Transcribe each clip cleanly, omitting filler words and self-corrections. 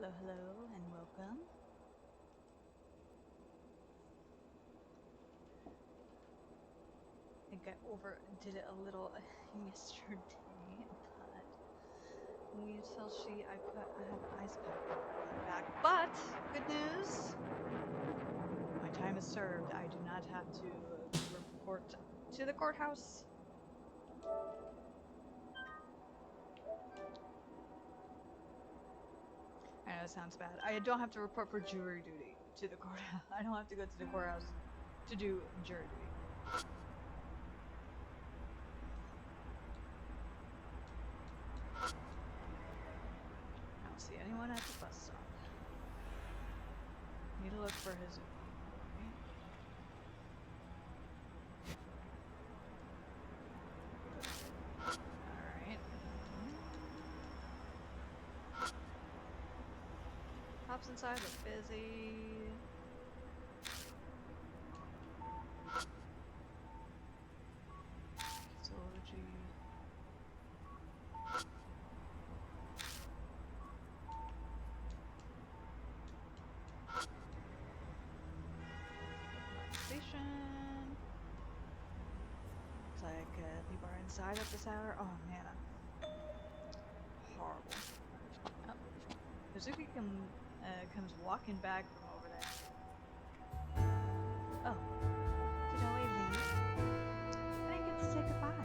Hello, hello, and welcome. I think I overdid it a little yesterday, but wait till I have an ice pack on my back. But, good news! My time is served. I do not have to report to the courthouse. I know it sounds bad. I don't have to report for jury duty to the courthouse. I don't have to go to the courthouse to do jury duty. I don't see anyone at the bus stop. Need to look for his. Alright. Cops inside look busy. Zoology. Station. Looks like people are inside at this hour. Oh man, horrible. Oh. Kazuki comes walking back from over there. Oh, did I leave? I didn't get to say goodbye.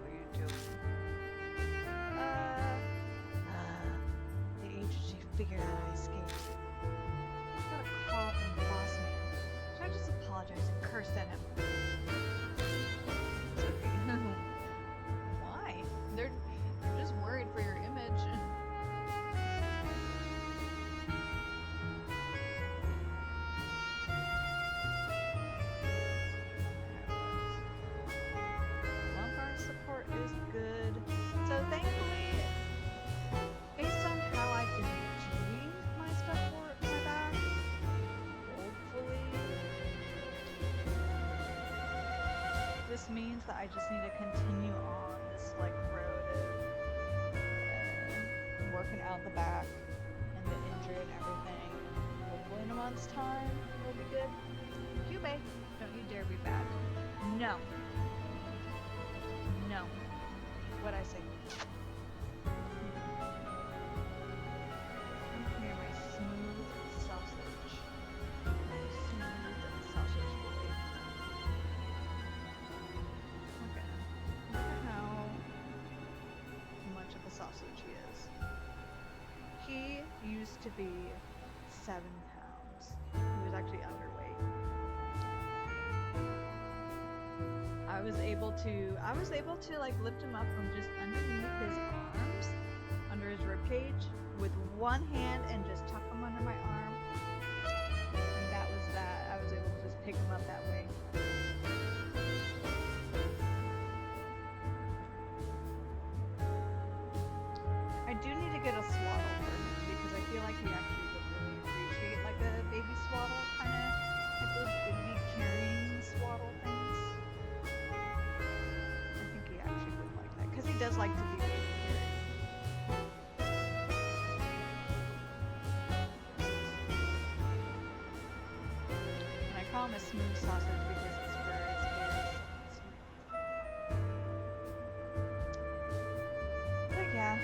What are you doing? The agency figured out I escaped. I got a call from the boss man. So I just apologized and cursed at him. Why? They're just worried for your image. Lumbar support is good. So thankfully, based on how I've been doing my stuff for my back, hopefully this means that I just need to continue on this like road of working out the back and the injury and everything. Hopefully in a month's time we'll be good. Cube, don't you dare be bad. No. No. What'd I say? Come here, my smooth sausage. Smooth sausage boy. Okay. Look at how much of a sausage he is. He used to be 7 pounds. He was actually underweight. I was able to like lift him up from just underneath his arms, under his ribcage, with one hand and just tuck him under my arm. And that was that. I was able to just pick him up that way. I do need to get a swaddle for him because I feel like he actually would really appreciate like a baby swaddle, kind of like those baby carrying swaddle things. I think he actually would like that because he does like to be baby carried. And I call him a smooth sausage because his fur is very smooth. But yeah.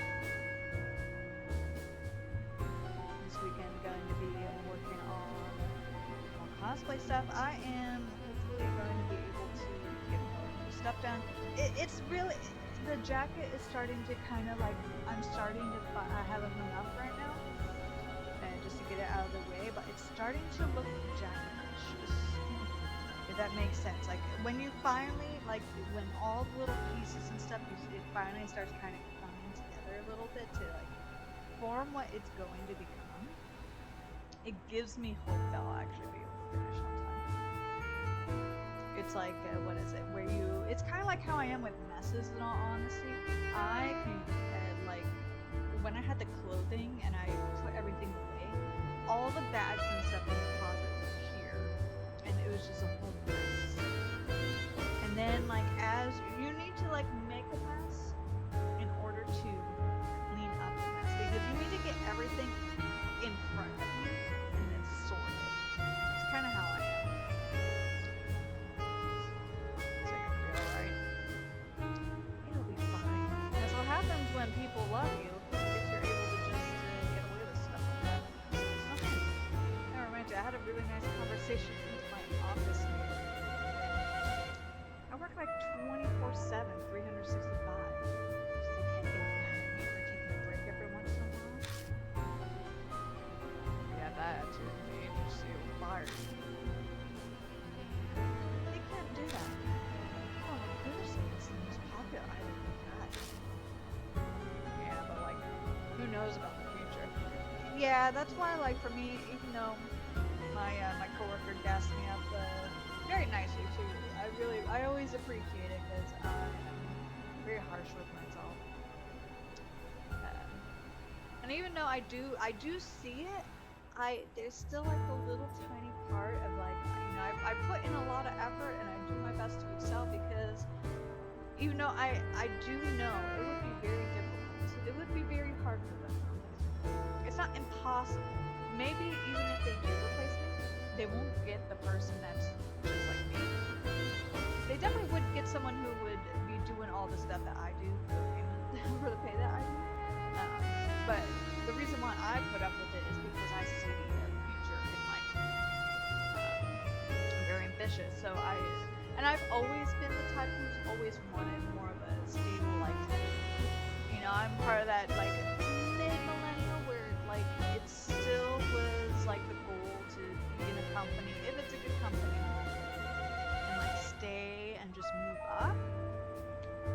This weekend going to be working on cosplay stuff. I am hopefully going to be able to get more stuff done. It's really, the jacket is starting to kind of like, I'm starting to, I have it hung up right now, and just to get it out of the way, but it's starting to look jacket-ish, if that makes sense. Like, when you finally, like, when all the little pieces and stuff, it finally starts kind of coming together a little bit to, like, form what it's going to become. It gives me hope that I'll actually be able to finish on time. It's like, what is it, where you, it's kind of like how I am with messes in all honesty. I can, like, when I had the clothing and I put everything away, all the bags and stuff in the closet were here, and it was just a whole mess. And then, like, as, you need to, like, make a mess in order to clean up the mess, because you need to get everything when people love you, if you're able to just get away with stuff like that. Okay. That reminds me, I had a really nice conversation with my office mate. I work like 24/7, 365. So they can't get mad at me for taking a break every once in a while. Yeah, that attitude made you see fired. They can't do that. Oh, Recruiter is the most popular item in that. Yeah, but like, who knows about the future? Yeah, that's why, like, for me, even though my coworker gassed me up very nicely too, I always appreciate it because I'm very harsh with myself. And even though I do see it, there's still like a little tiny part of like, I put in a lot of effort and I do my best to excel because even though I do know it would be very difficult, it would be very hard for them. It's not impossible. Maybe even if they do replace me, they won't get the person that's just like me. They definitely would get someone who would be doing all the stuff that I do for the payment, for the pay that I do. But the reason why I put up with it is because I see a future in life. I'm very ambitious, so I've always been the type who's always wanted more of a stable life. I'm part of that like mid-millennial where like it still was like the goal to be in a company, if it's a good company, and like stay and just move up,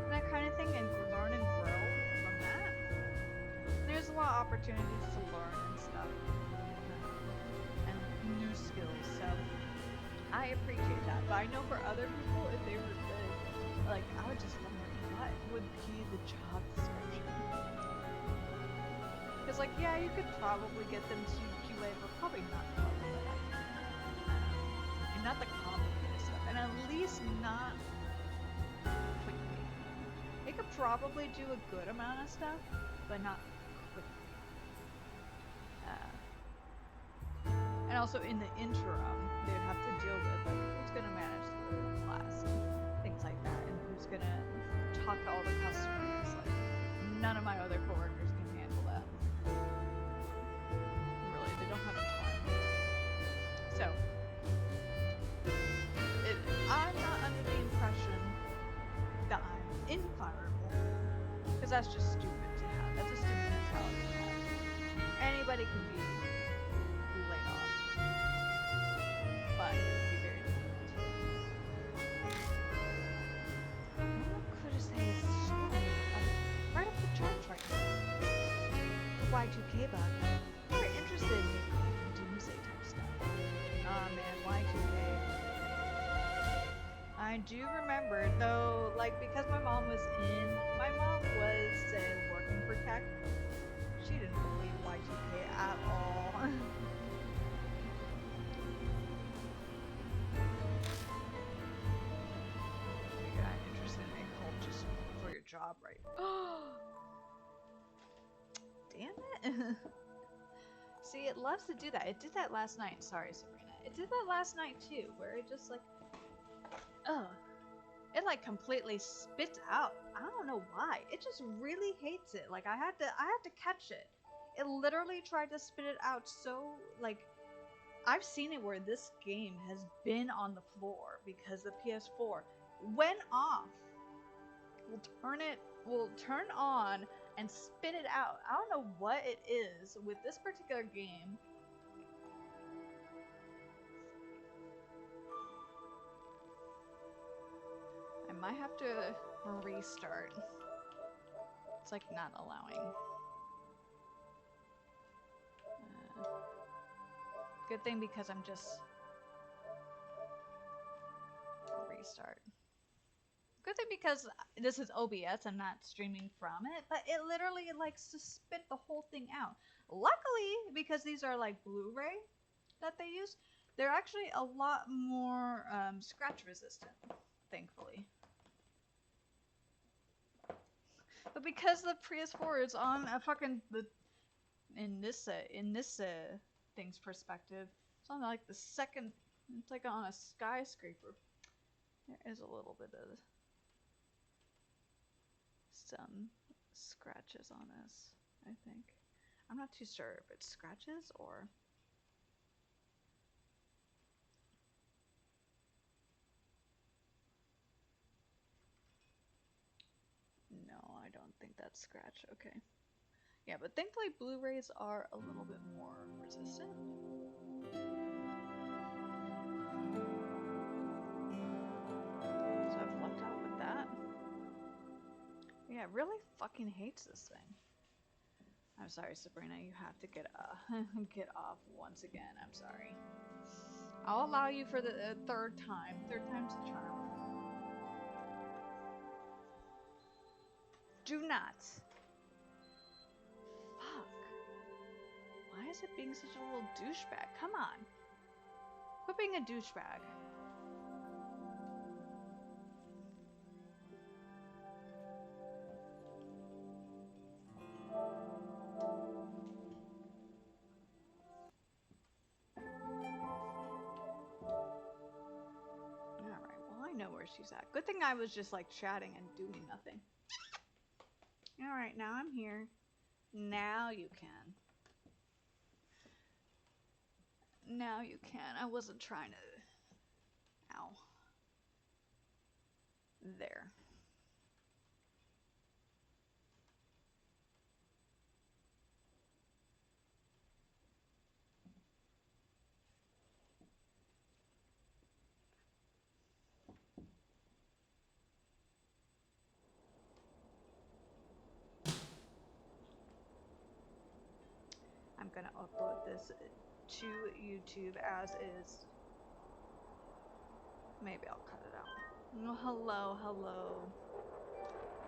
and that kind of thing, and learn and grow from that. There's a lot of opportunities to learn and stuff, and new skills. So I appreciate that. But I know for other people, if they were good, like I would just wonder what would be the job description. Because like, yeah, you could probably get them to QA, but probably not the level that I can. And not the complicated stuff, and at least not quickly. They could probably do a good amount of stuff, but not quickly. And also in the interim, they'd have to deal with like who's gonna manage the class and things like that, and who's gonna talk to all the customers. Like none of my other coworkers can handle that. Really, they don't have the time. So I'm not under the impression that I'm infireable, because that's just stupid to have. That's a stupid mentality to have. Anybody can be laid off, but it would be very difficult. Recruiter is showing right up the charts right now. The Y2K bug. We're interested in doomsday type stuff. Ah man, Y2K. I do remember though, like because my mom was working for tech. She didn't believe Y2K at all. You got interested in a cult just for your job, right? Damn it. See, it loves to do that. It did that last night. Sorry, Sabrina. It did that last night too, where it just like, it like completely spits out. I don't know why. It just really hates it. Like I had to catch it. It literally tried to spit it out so like, I've seen it where this game has been on the floor because the PS4 went off. Will turn on and spit it out. I don't know what it is with this particular game. I might have to restart. It's like not allowing. Good thing because I'm just restart. Good thing because this is OBS, I'm not streaming from it, but it literally likes to spit the whole thing out. Luckily, because these are like Blu-ray that they use, they're actually a lot more scratch resistant, thankfully. But because the PS4 is on a fucking in this thing's perspective, it's on like the second. It's like on a skyscraper. There is a little bit of scratches on this, I think. I'm not too sure if it's scratches or... No, I don't think that's scratch. Okay. Yeah, but thankfully Blu-rays are a little bit more resistant. So I've lucked out with that. Yeah, it really fucking hates this thing. I'm sorry, Sabrina, you have to get get off once again. I'm sorry. I'll allow you for the third time. Third time's the charm. Do not. Fuck. Why is it being such a little douchebag? Come on. Quit being a douchebag. Alright, well I know where she's at. Good thing I was just like chatting and doing nothing. Alright, now I'm here. Now you can. Now you can. I wasn't trying to... Ow. There. I'm gonna upload this to YouTube as is. Maybe I'll cut it out. Oh, hello, hello.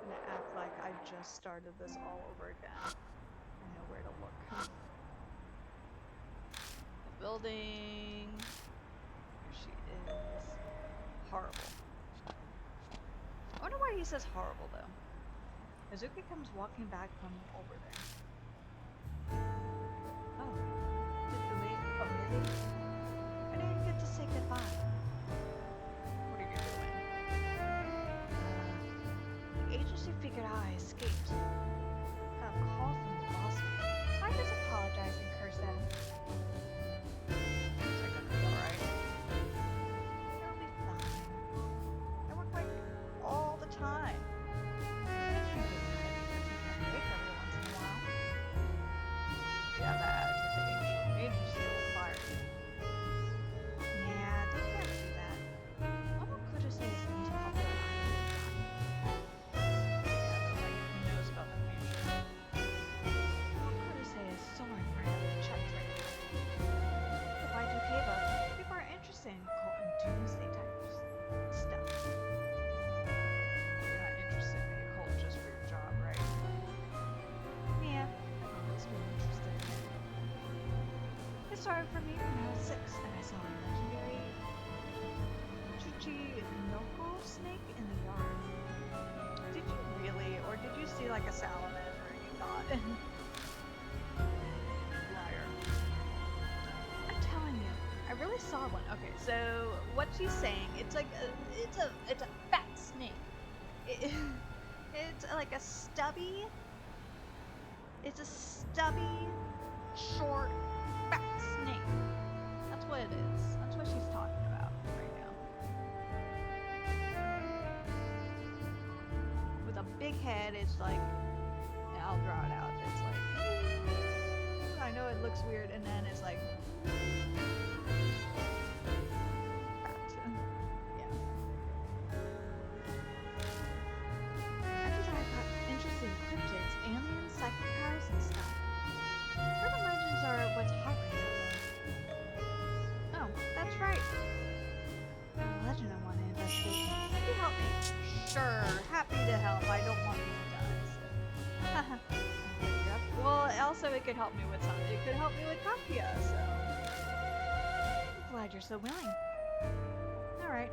I'm gonna act like I just started this all over again. I know where to look. The building. Here she is. Horrible. I wonder why he says horrible though. Kazuki comes walking back from over there. Oh. Did you leave? Oh, really? I didn't get to say goodbye. What are you doing? The agency figured out I escaped. Got a call from the boss man. So I just apologized and cursed at him. Is that gonna be alright? It'll be fine. I work like all the time. I can't get mad because he can't break every once in a while. Yeah, that the agency will fire you. Nah, they can't do that. What could I say is to help her lie to the time? Yeah, but like who knows about the future? What could I say is someone right up the check right now? If I do cave up, people are interested in occult and doomsday type stuff. You're not interested in the occult just for your job, right? Yeah, I've always been interested in it. It started for me when I was 6 and I saw a legendary Chuchinoko snake in the yard. Did you really? Or did you see like a salamander and you thought? Liar. I'm telling you, I really saw one. Okay, so what she's saying, it's like it's a fat snake. It's like a stubby. It's a stubby, short, fat snake. That's what it is. That's what she's talking about right now. With a big head, it's like, I'll draw it out. It's like, I know it looks weird, and then it's like, fat. Yeah. After that, I got interested in cryptids, aliens, psychic powers, and stuff. Urban legends are what's hot right now. Oh, that's right. I have a legend I want to investigate. Can you help me? Sure, happy to help. I don't want you to die. So. Well, also it could help me with something. It could help me with Kakuya, so. I'm glad you're so willing. Alright,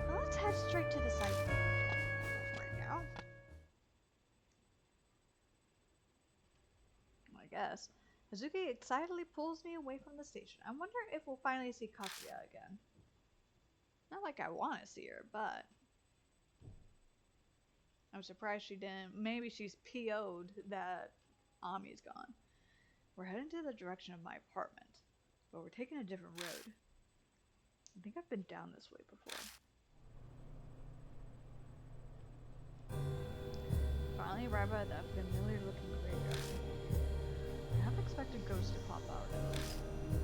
well, let's head straight to the site. Right now. I guess. Hazuki excitedly pulls me away from the station. I wonder if we'll finally see Kakuya again. Not like I want to see her, but... I'm surprised she didn't. Maybe she's PO'd that Ami's gone. We're heading to the direction of my apartment, but we're taking a different road. I think I've been down this way before. Finally arrived by the familiar looking graveyard. I half expected ghosts to pop out of this.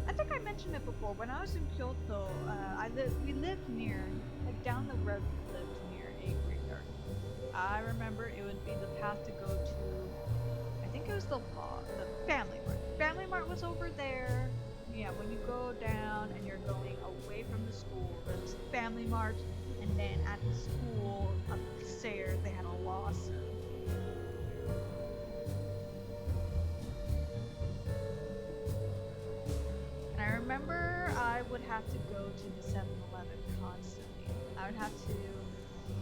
I think I mentioned it before. When I was in Kyoto, we lived near, like down the road, we lived near a graveyard. I remember it would be the path to go to, I think it was the Family Mart. Family Mart was over there. Yeah, when you go down and you're going away from the school, there's Family Mart, and then at the school upstairs they had a Lawson. And I remember I would have to go to the 7-Eleven constantly. I would have to,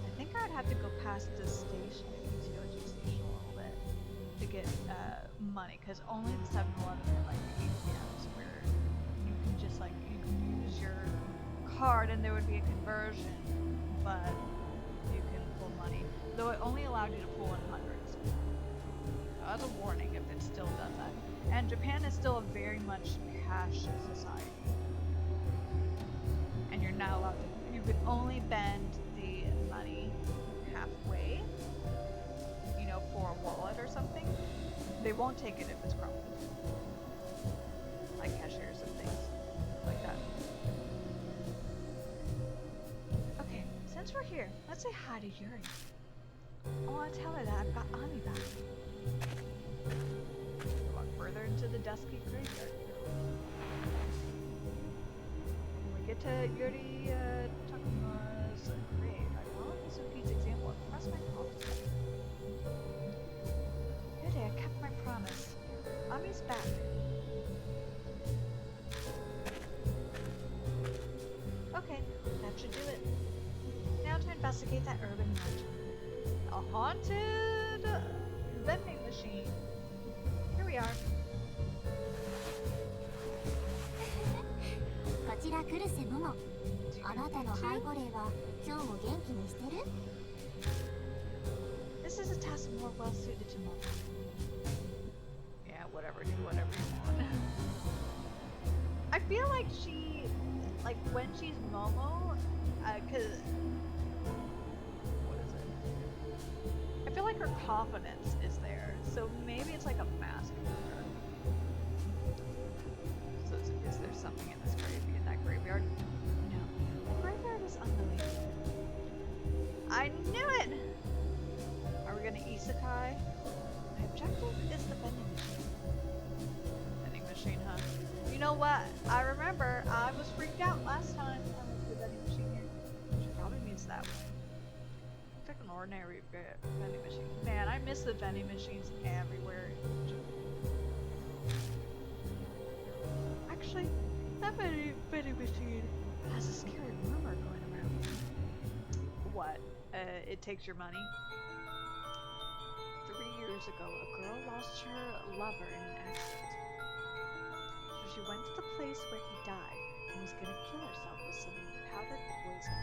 I think I would have to go past the station, the TOG station a little bit, to get money, because only the 7-Eleven had like ATMs where you can just like, you can use your card and there would be a conversion, but you can pull money, though it only allowed you to pull in hundreds. So that's a warning if it still does that. And Japan is still a very much cash society. And you're not allowed to, you could only bend the money halfway, you know, for a wallet or something. They won't take it if it's crumpled. Like cashiers and things like that. Okay, since we're here, let's say hi to Yuri. I want to tell her that I've got Ami back. Walk further into the dusky graveyard. When we get to Yuri Takuma's grave, I follow Mizuki's example and press my palms together. Yuri, I kept my promise. Ami's back. Okay, that should do it. Now to investigate that urban legend. A haunted vending machine. Here we are. こちら来るせもも。あなたの背後霊は今日も元気にしてる？ This is a task more well suited to Momo. Yeah, whatever, do whatever you want. I feel like she, like when she's Momo, cause what is it? I feel like her confidence is there, so maybe it's like a mask for her. So is there something in that graveyard? No, the graveyard is unbelievable. I knew it. Are we gonna isekai? My objective is the vending machine. Vending machine, huh? You know what? I remember I was freaked out last time I went to the vending machine here. Which probably means that one. It's like an ordinary vending machine. Man, I miss the vending machines everywhere. Actually, that vending machine has a scary rumor going around. What? It takes your money? 3 years ago, a girl lost her lover in an accident. So she went to the place where he died and was gonna kill herself with some powdered poison.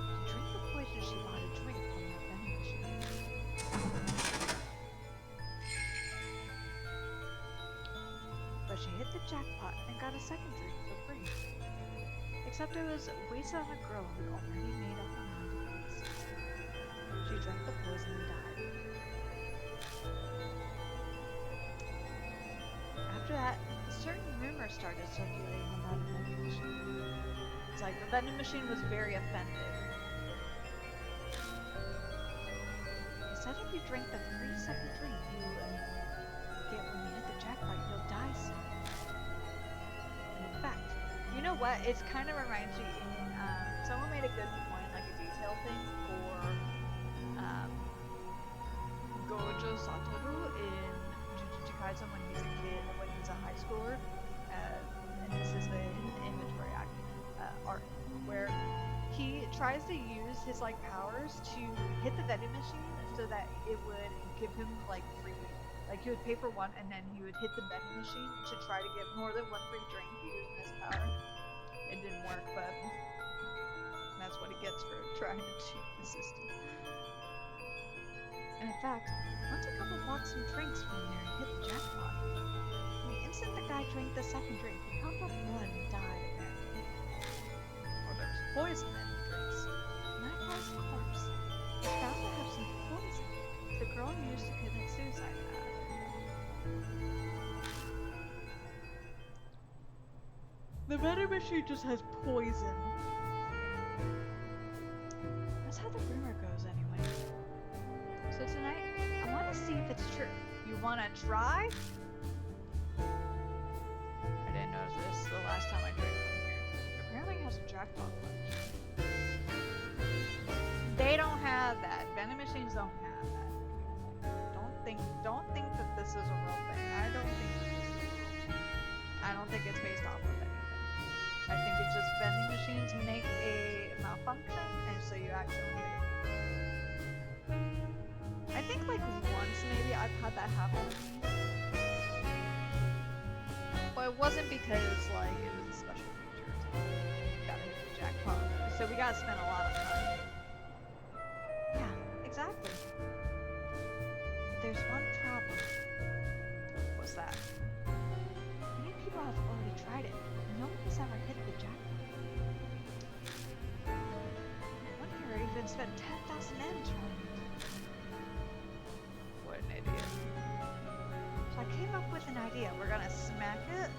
To drink the poison, she bought a drink from that vending machine. But she hit the jackpot and got a second drink for free. Except it was wasted on a girl who already made up her mind to do this. She drank the poison and died. After that, a certain rumor started circulating about the vending machine. It's like the vending machine was very offended. He said if you drink the free second drink you get when you hit the jackpot, you'll die soon. In fact, you know what? It kind of reminds me. Someone made a good point, like a detail thing for Gojo Satoru in Jujutsu Kaisen when he's a kid, when he's a high schooler, and this is the inventory arc where he tries to use his like powers to hit the vending machine so that it would give him like free. Like he would pay for one and then he would hit the vending machine to try to get more than one free drink using his power. It didn't work, but that's what he gets for trying to cheat the system. And in fact, once a couple bought some drinks from there and hit the jackpot. The instant the guy drank the second drink, he pumped up blood and died there. Or there was poison in the drinks. And that guy's corpse was found to have some poison the girl used to commit suicide had. The vending machine just has poison. That's how the rumor goes anyway. So tonight, I want to see if it's true. You want to try? I didn't notice this the last time I drank from here. Apparently it has a jackpot punch. They don't have that. Vending machines don't have that. Don't think that this is a real thing. I don't think this is a real thing. I don't think it's based off of anything. I think it's just vending machines make a malfunction, and so you accidentally. I think like once maybe I've had that happen to me. But it wasn't because like it was a special feature or something. We gotta hit the jackpot. So we gotta spend a lot of money. Yeah, exactly. But there's one problem. What's that? Many people have already tried it. No one has ever hit the jackpot. One hero even spent 10,000 yen trying it. What an idiot. So I came up with an idea. We're gonna smack it.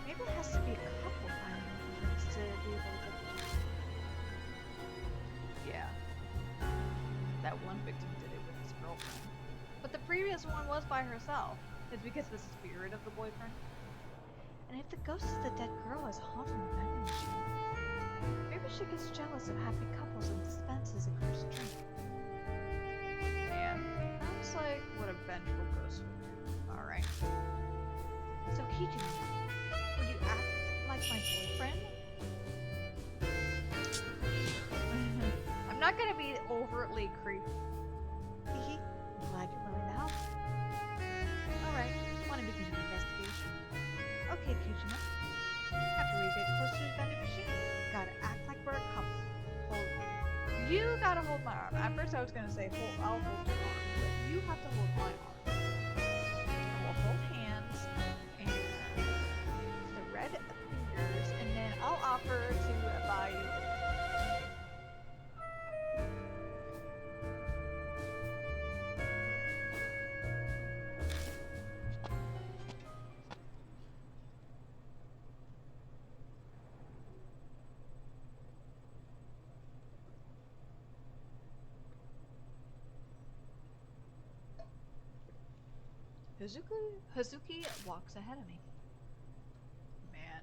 Maybe it has to be a couple times to be able to get the jackpot. Yeah. That one victim did it with his girlfriend. But the previous one was by herself. It's because the spirit of the boyfriend. And if the ghost of the dead girl is haunting the vending machine, maybe she gets jealous of happy couples and dispenses a cursed drink. Yeah, sounds like what a vengeful ghost would do. Alright. So Kijimi, would you act like my boyfriend? I'm not gonna be overtly creepy. Hehe, I'm glad you're willing to help. Alright, wanna begin the investigation. Okay, Kijima. After we get close to the vending machine, we gotta act like we're a couple. You gotta hold my arm. At first I was gonna say, I'll hold your arm, but you have to hold my arm. And we'll hold hands, and the red fingers, and then I'll offer to buy you. Hazuki walks ahead of me. Man,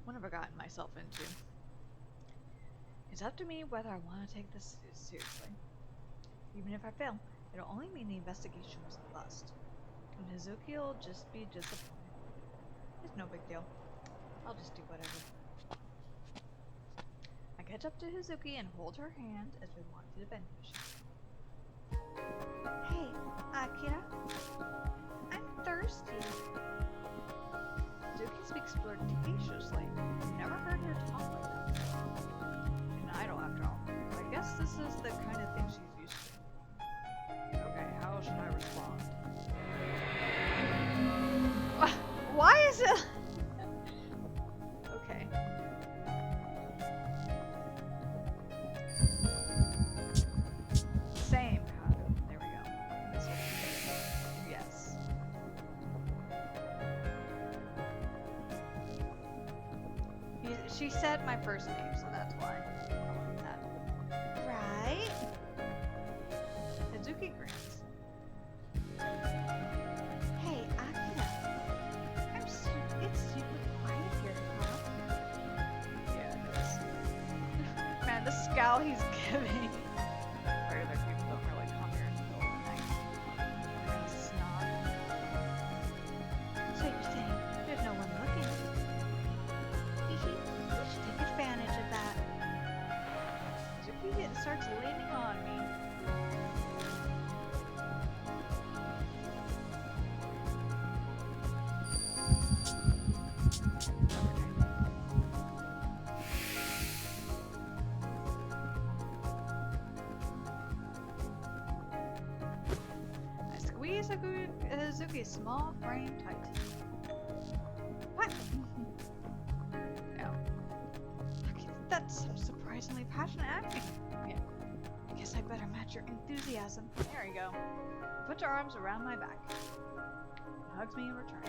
what have I gotten myself into? It's up to me whether I want to take this seriously. Even if I fail, it'll only mean the investigation was a bust. And Hazuki will just be disappointed. It's no big deal. I'll just do whatever. I catch up to Hazuki and hold her hand as we walk to the vending machine. Hey, Akira. I'm thirsty. Hazuki speaks flirtatiously. I've never heard her talk like that before. An idol, after all. I guess this is the kind of thing she's used to. Okay, how should I respond? Why is it? Okay. Same pattern. There we go. This one. Yes. She said my first name, so that's why I like that. Right? Hazuki grins. Hey, Akira. It's super quiet here, huh? Yeah, it is. Man, the scowl he's giving. Regular people don't really come here in the middle of the night. They're gonna snob. So you're saying there's no one looking? We should take advantage of that. Hazuki starts leaning on me. Squeeze Hazuki's small frame tight. What? No. Okay, that's some surprisingly passionate acting. Yeah. I guess I better match your enthusiasm. There you go. Put your arms around my back. He hugs me in return.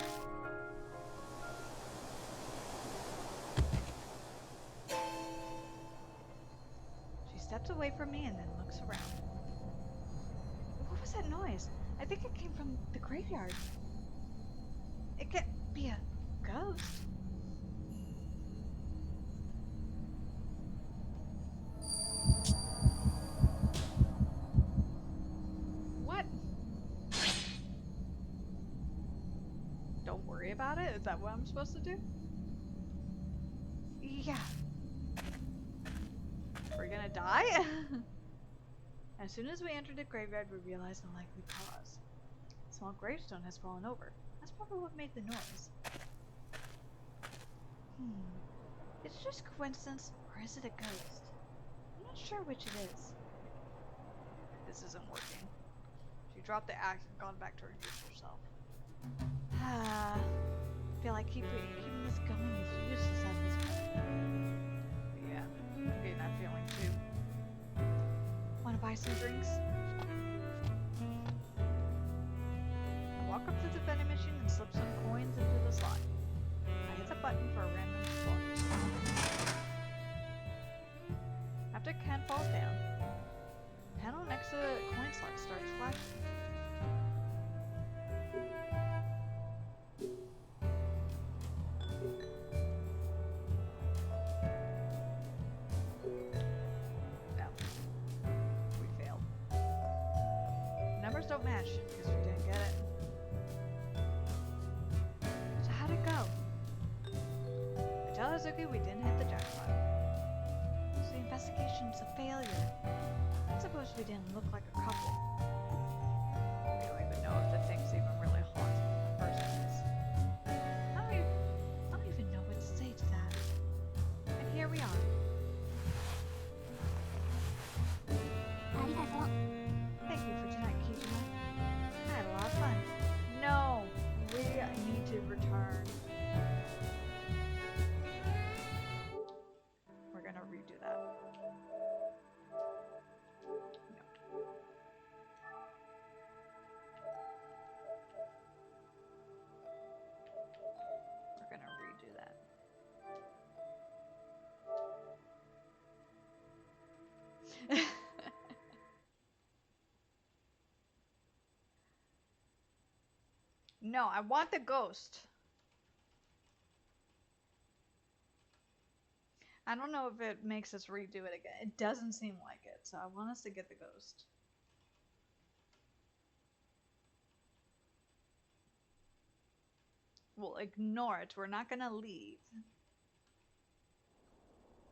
She steps away from me and then looks around. What was that noise? I think it came from the graveyard. It can't be a ghost. What? Don't worry about it? Is that what I'm supposed to do? Yeah. We're gonna die? As soon as we entered the graveyard, we realized the likely cause. A small gravestone has fallen over. That's probably what made the noise. Is it just coincidence, or is it a ghost? I'm not sure which it is. This isn't working. She dropped the axe and gone back to her usual self. I feel like keeping this going is useless at this point. Yeah, I'm getting that feeling too. Want to buy some drinks? I walk up to the vending machine and slip some coins into the slot. I hit the button for a random slot. After Ken falls down, the panel next to the coin slot starts flashing. Don't match because we didn't get it. So how'd it go? I tell Hazuki we didn't hit the jackpot. So the investigation's a failure. I suppose we didn't look like a couple. We don't even know if the thing's even really haunting in the first place. I don't even know what to say to that. And here we are. Thank you for tonight, Kijima. I had a lot of fun. No, we need to return. We're gonna redo that. No. We're gonna redo that. No, I want the ghost. I don't know if it makes us redo it again. It doesn't seem like it, so I want us to get the ghost. We'll ignore it. We're not gonna leave.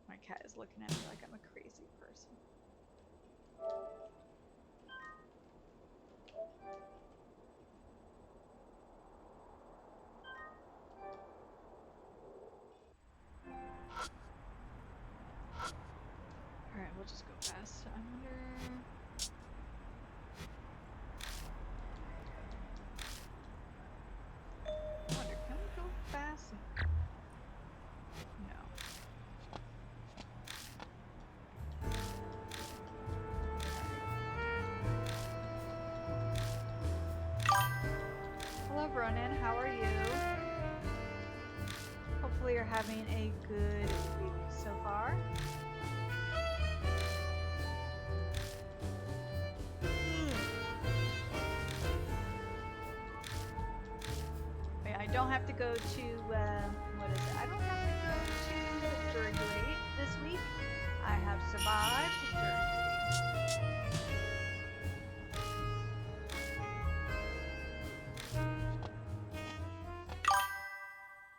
My cat is looking at me like I'm a crazy person. Alright, we'll just go fast. I wonder... can we go fast? No. Hello, Ronan. How are you? Hopefully you're having a good week so far. I don't have to go to, what is it? I don't have to go to jury duty this week. I have survived jury duty.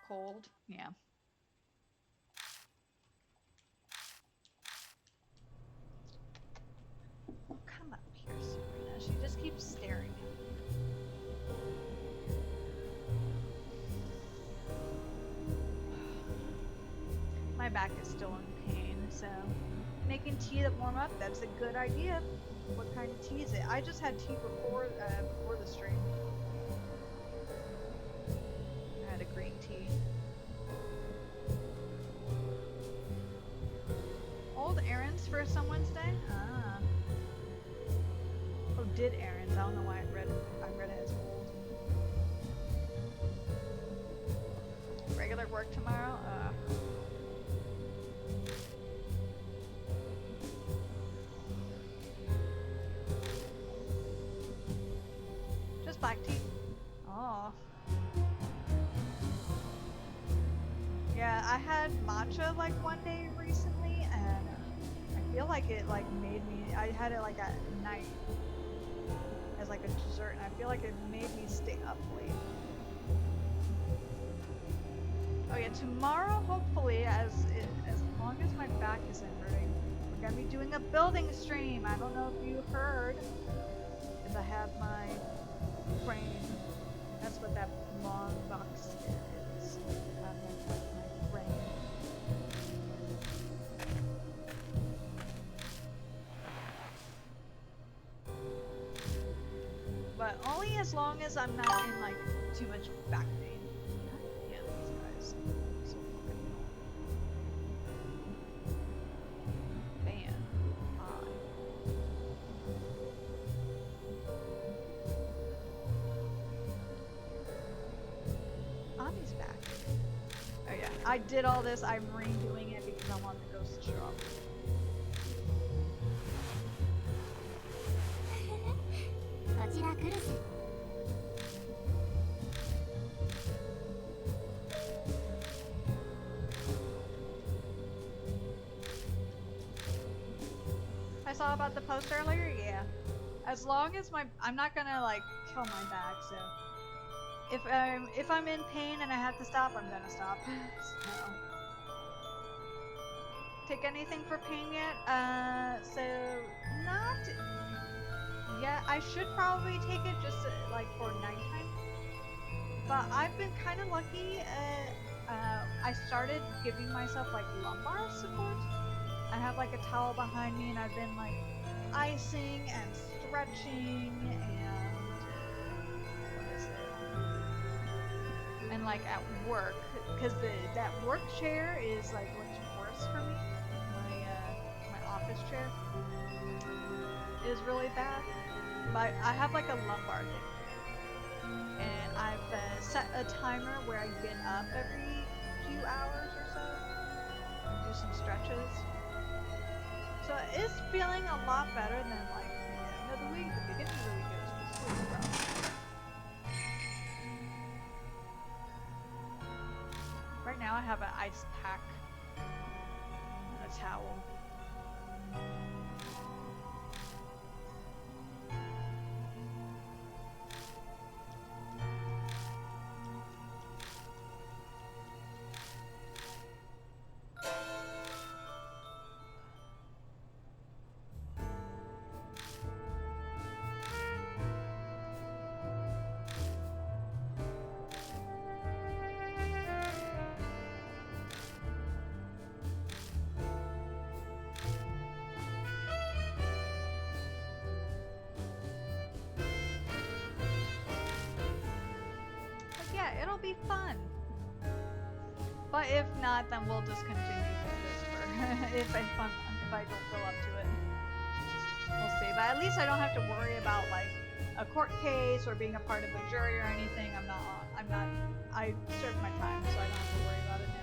Cold, yeah. Oh, come up here, Serena. She just keeps staring at me. My back is still in pain, so making tea to warm up, that's a good idea. What kind of tea is it? I just had tea before the stream. first on Wednesday? Ah. Oh, did errands. I don't know why I read it as old. Regular work tomorrow? Just black tea. Oh. Yeah, I had matcha like one day recently, and I feel like it like made me. I had it like at night as like a dessert, and I feel like it made me stay up late. Oh yeah, tomorrow hopefully, as long as my back isn't hurting, we're gonna be doing a building stream. I don't know if you heard, because I have my frame. That's what that long box is. I have my frame. But only as long as I'm not in like too much back pain. Yeah, these guys. So fucking fan. Avi's back. Oh yeah, I did all this. I'm redoing it because I want the ghost to show up. こちらクルス I saw about the post earlier. Yeah, as long as I'm not gonna like kill my back. So if I'm in pain and I have to stop, I'm gonna stop. So. Take anything for pain yet? So not. Yeah, I should probably take it just like for nighttime. But I've been kind of lucky. I started giving myself like lumbar support. I have like a towel behind me, and I've been like icing and stretching and what is it? And like at work, because that work chair is like what's worse for me. My office chair is really bad. But I have like a lumbar thing, and I've set a timer where I get up every few hours or so and do some stretches. So it's feeling a lot better than like the beginning of the week. The beginning of the week is really rough. Right now I have an ice pack and a towel. It'll be fun. But if not, then we'll just continue with this for if I don't feel up to it. We'll see. But at least I don't have to worry about like a court case or being a part of a jury or anything. I served my time, so I don't have to worry about it now.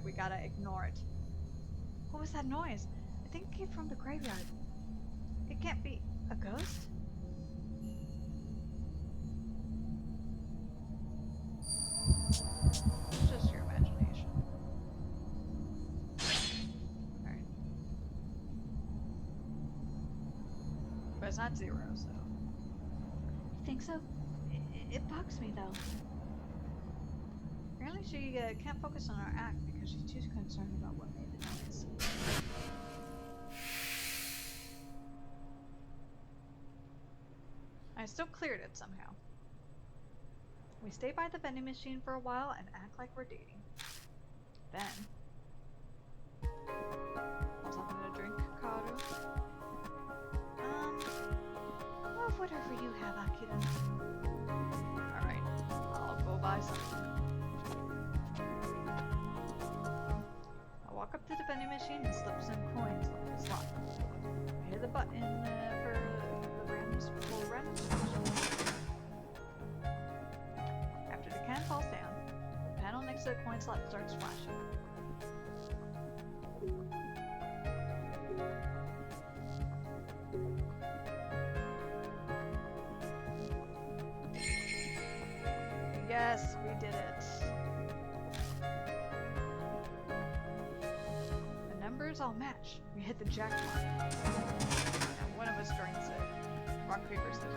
We gotta ignore it. What was that noise? I think it came from the graveyard. It can't be a ghost? It's just your imagination. Alright. But it's not zero, so. You think so? It bugs me, though. Apparently she can't focus on our act because she's too concerned about what made the noise. I still cleared it somehow. We stay by the vending machine for a while and act like we're dating. Then... Want something to drink, Karu? Well, whatever you have, Akira. Alright, I'll go buy something. I walk up to the vending machine and slip some coins into the slot. I hit the button for the random After the can falls down, the panel next to the coin slot starts flashing. Yes, we did it. The numbers all match. We hit the jackpot. And one of us drinks it. Rock, paper, scissors.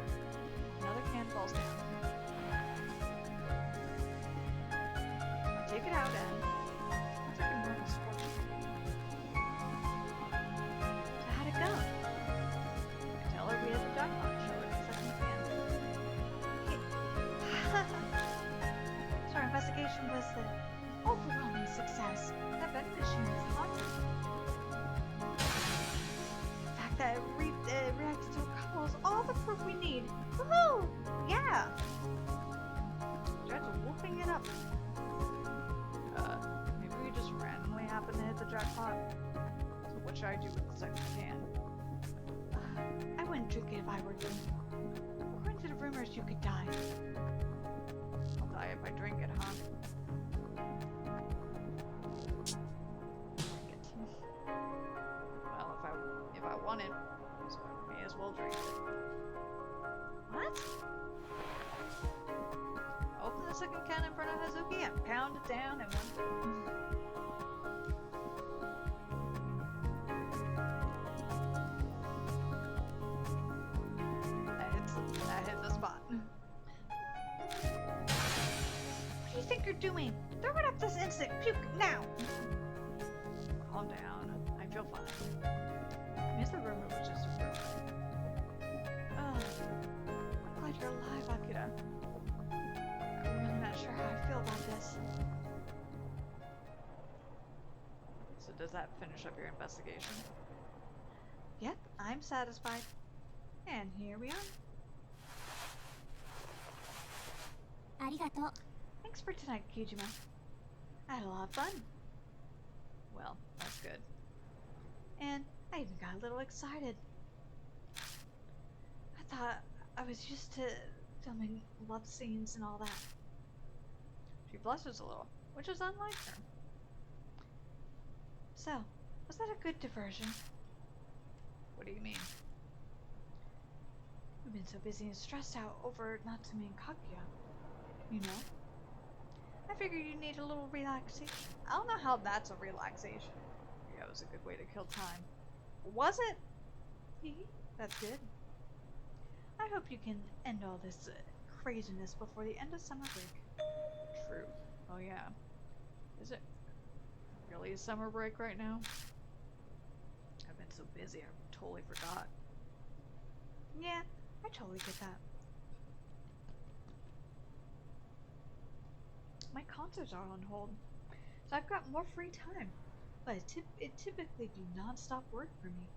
Another can falls down. I take it out and it's like a normal sports drink. So how'd it go? I tell her we hit the jackpot. Show her the second can. So our investigation was the overwhelming success. That vending machine is haunted. The fact that it reacts to a couple is all the proof we need. Woohoo! Yeah! Judge whooping it up. Maybe we just randomly happen to hit the jackpot. So what should I do with the second can? I wouldn't drink it if I were you. According to the rumors, you could die. I'll die if I drink it, huh? Drink it. Well, if I want it, so I may as well drink it. What? Open the second can in front of Hazuki and pound it down in one go. That hit the spot. What do you think you're doing? Throw it up this instant! Puke now! Calm down. I feel fine. I guess the rumor was just a rumor. I'm glad you're alive, Akira. I'm really not sure how I feel about this. So does that finish up your investigation? Yep, I'm satisfied. And here we are. ありがとう。 Thanks for tonight, Kijima. I had a lot of fun. Well, that's good. And I even got a little excited. I thought I was used to filming love scenes and all that. She blushes a little, which is unlike her. So, was that a good diversion? What do you mean? We've been so busy and stressed out over Natsume and Kakuya. You know? I figured you need a little relaxation. I don't know how that's a relaxation. Yeah, it was a good way to kill time. Was it? Hee, that's good. I hope you can end all this craziness before the end of summer break. True. Oh yeah. Is it really a summer break right now? I've been so busy, I totally forgot. Yeah, I totally get that. My concerts are on hold, so I've got more free time, but it typically do non-stop work for me.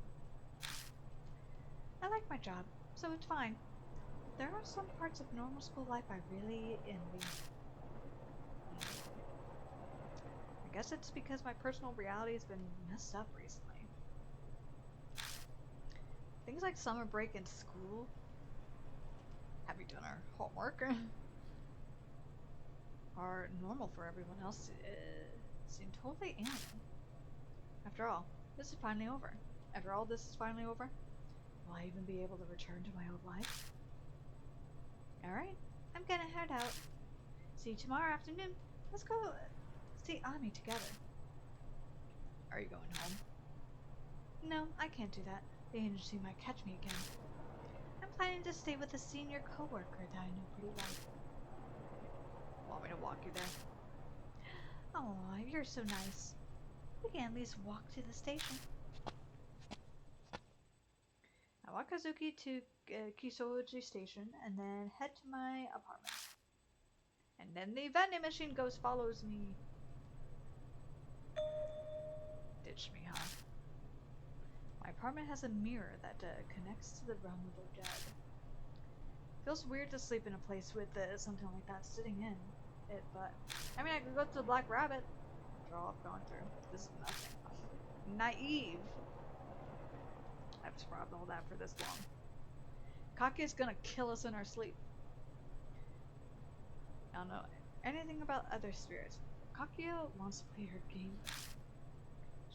I like my job, so it's fine. There are some parts of normal school life I really envy. I guess it's because my personal reality has been messed up recently. Things like summer break and school. Have you done our homework? Are normal for everyone else. seemed totally alien. After all, this is finally over. After all this is finally over, will I even be able to return to my old life? Alright, I'm gonna head out. See you tomorrow afternoon. Let's go see Ami together. Are you going home? No, I can't do that. The agency might catch me again. I'm planning to stay with a senior coworker that I know pretty well. Want me to walk you there? Oh, you're so nice. We can at least walk to the station. I walk Kazuki to Kisoji Station and then head to my apartment. And then the vending machine ghost follows me. Ditch me, huh? My apartment has a mirror that connects to the realm of the dead. Feels weird to sleep in a place with something like that sitting in it, but I mean, I could go to the Black Rabbit. After all I've gone through, this is nothing. Naive. I've survived all that for this long. Kakuya's gonna kill us in our sleep. I don't know anything about other spirits. Kakuya wants to play her game,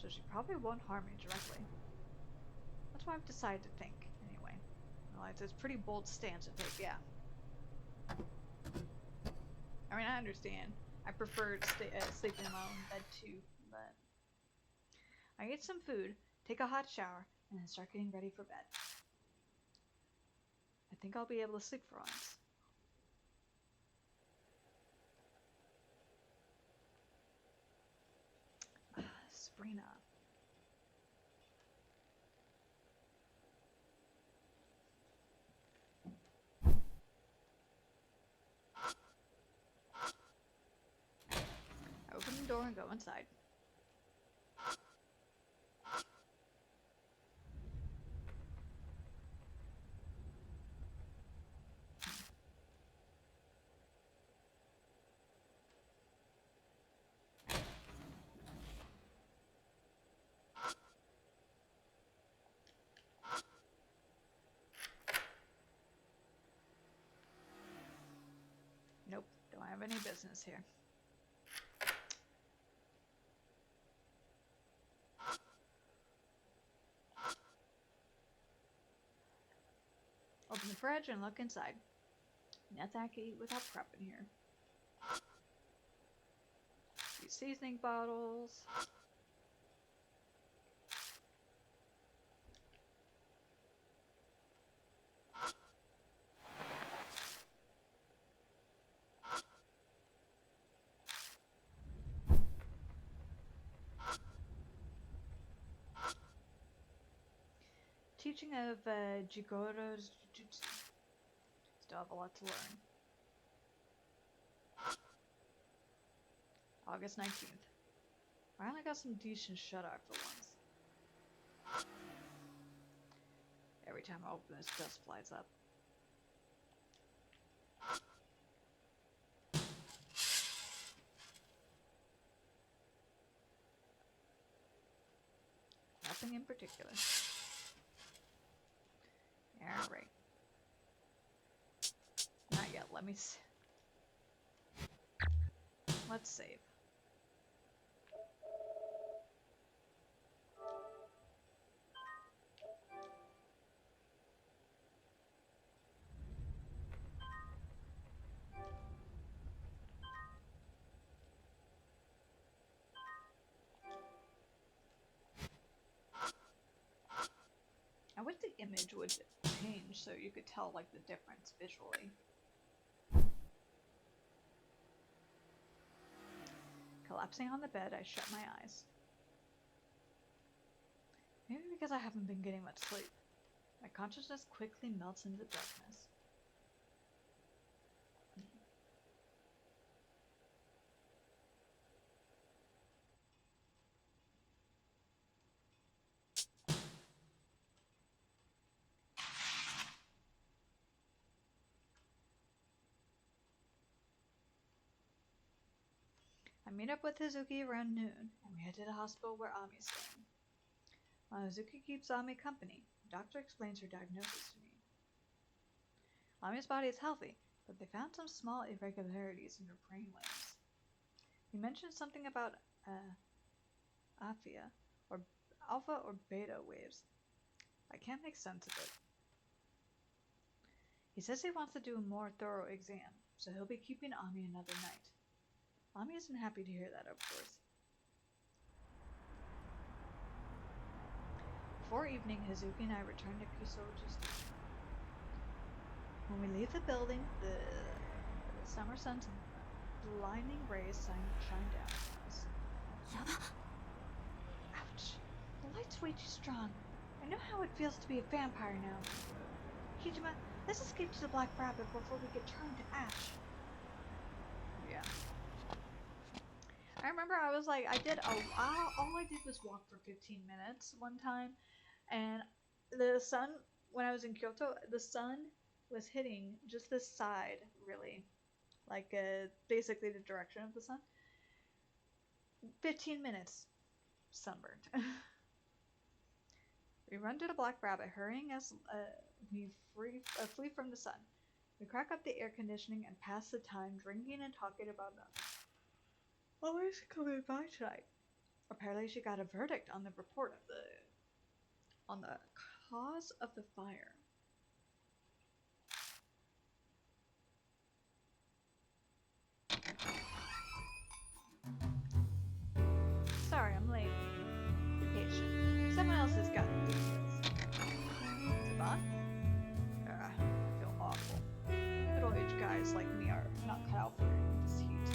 so she probably won't harm me directly. That's what I've decided to think, anyway. Well, it's a pretty bold stance to take, yeah. I mean, I understand. I prefer sleeping in my own bed too, but I eat some food, take a hot shower, and then start getting ready for bed. I think I'll be able to sleep for once. Sabrina. I open the door and go inside. Nope, don't have any business here. Open the fridge and look inside. Nothing I can eat without prepping here. These seasoning bottles. Teaching of Jigoro's Jujutsu. Still have a lot to learn. August 19th. Finally got some decent shut-eye for once. Every time I open this, dust flies up. Nothing in particular. Alright. Not yet, let me see. Let's save. I wish the image would change so you could tell like the difference visually. Collapsing on the bed, I shut my eyes. Maybe because I haven't been getting much sleep. My consciousness quickly melts into darkness. I meet up with Hazuki around noon, and we head to the hospital where Ami's staying. While Hazuki keeps Ami company, the doctor explains her diagnosis to me. Ami's body is healthy, but they found some small irregularities in her brain waves. He mentioned something about uh, Aphia, or alpha or beta waves. I can't make sense of it. He says he wants to do a more thorough exam, so he'll be keeping Ami another night. Ami isn't happy to hear that, of course. Before evening, Hazuki and I return to Kusoji Station. When we leave the building, the summer sun's blinding rays shine down on us. Ouch! The light's way too strong. I know how it feels to be a vampire now. Kijima, let's escape to the Black Rabbit before we get turned to ash. Yeah. I remember I was like, all I did was walk for 15 minutes one time, and the sun, when I was in Kyoto, the sun was hitting just this side, really, like basically the direction of the sun. 15 minutes, sunburned. We run to the Black Rabbit, hurrying as we flee from the sun. We crack up the air conditioning and pass the time drinking and talking about nothing. Always coming by tonight. Apparently, she got a verdict on the report of on the cause of the fire. Sorry, I'm late. Be patient. Someone else has got the details. Is it on? I feel awful. Middle-aged guys like me are not cut out for this heat.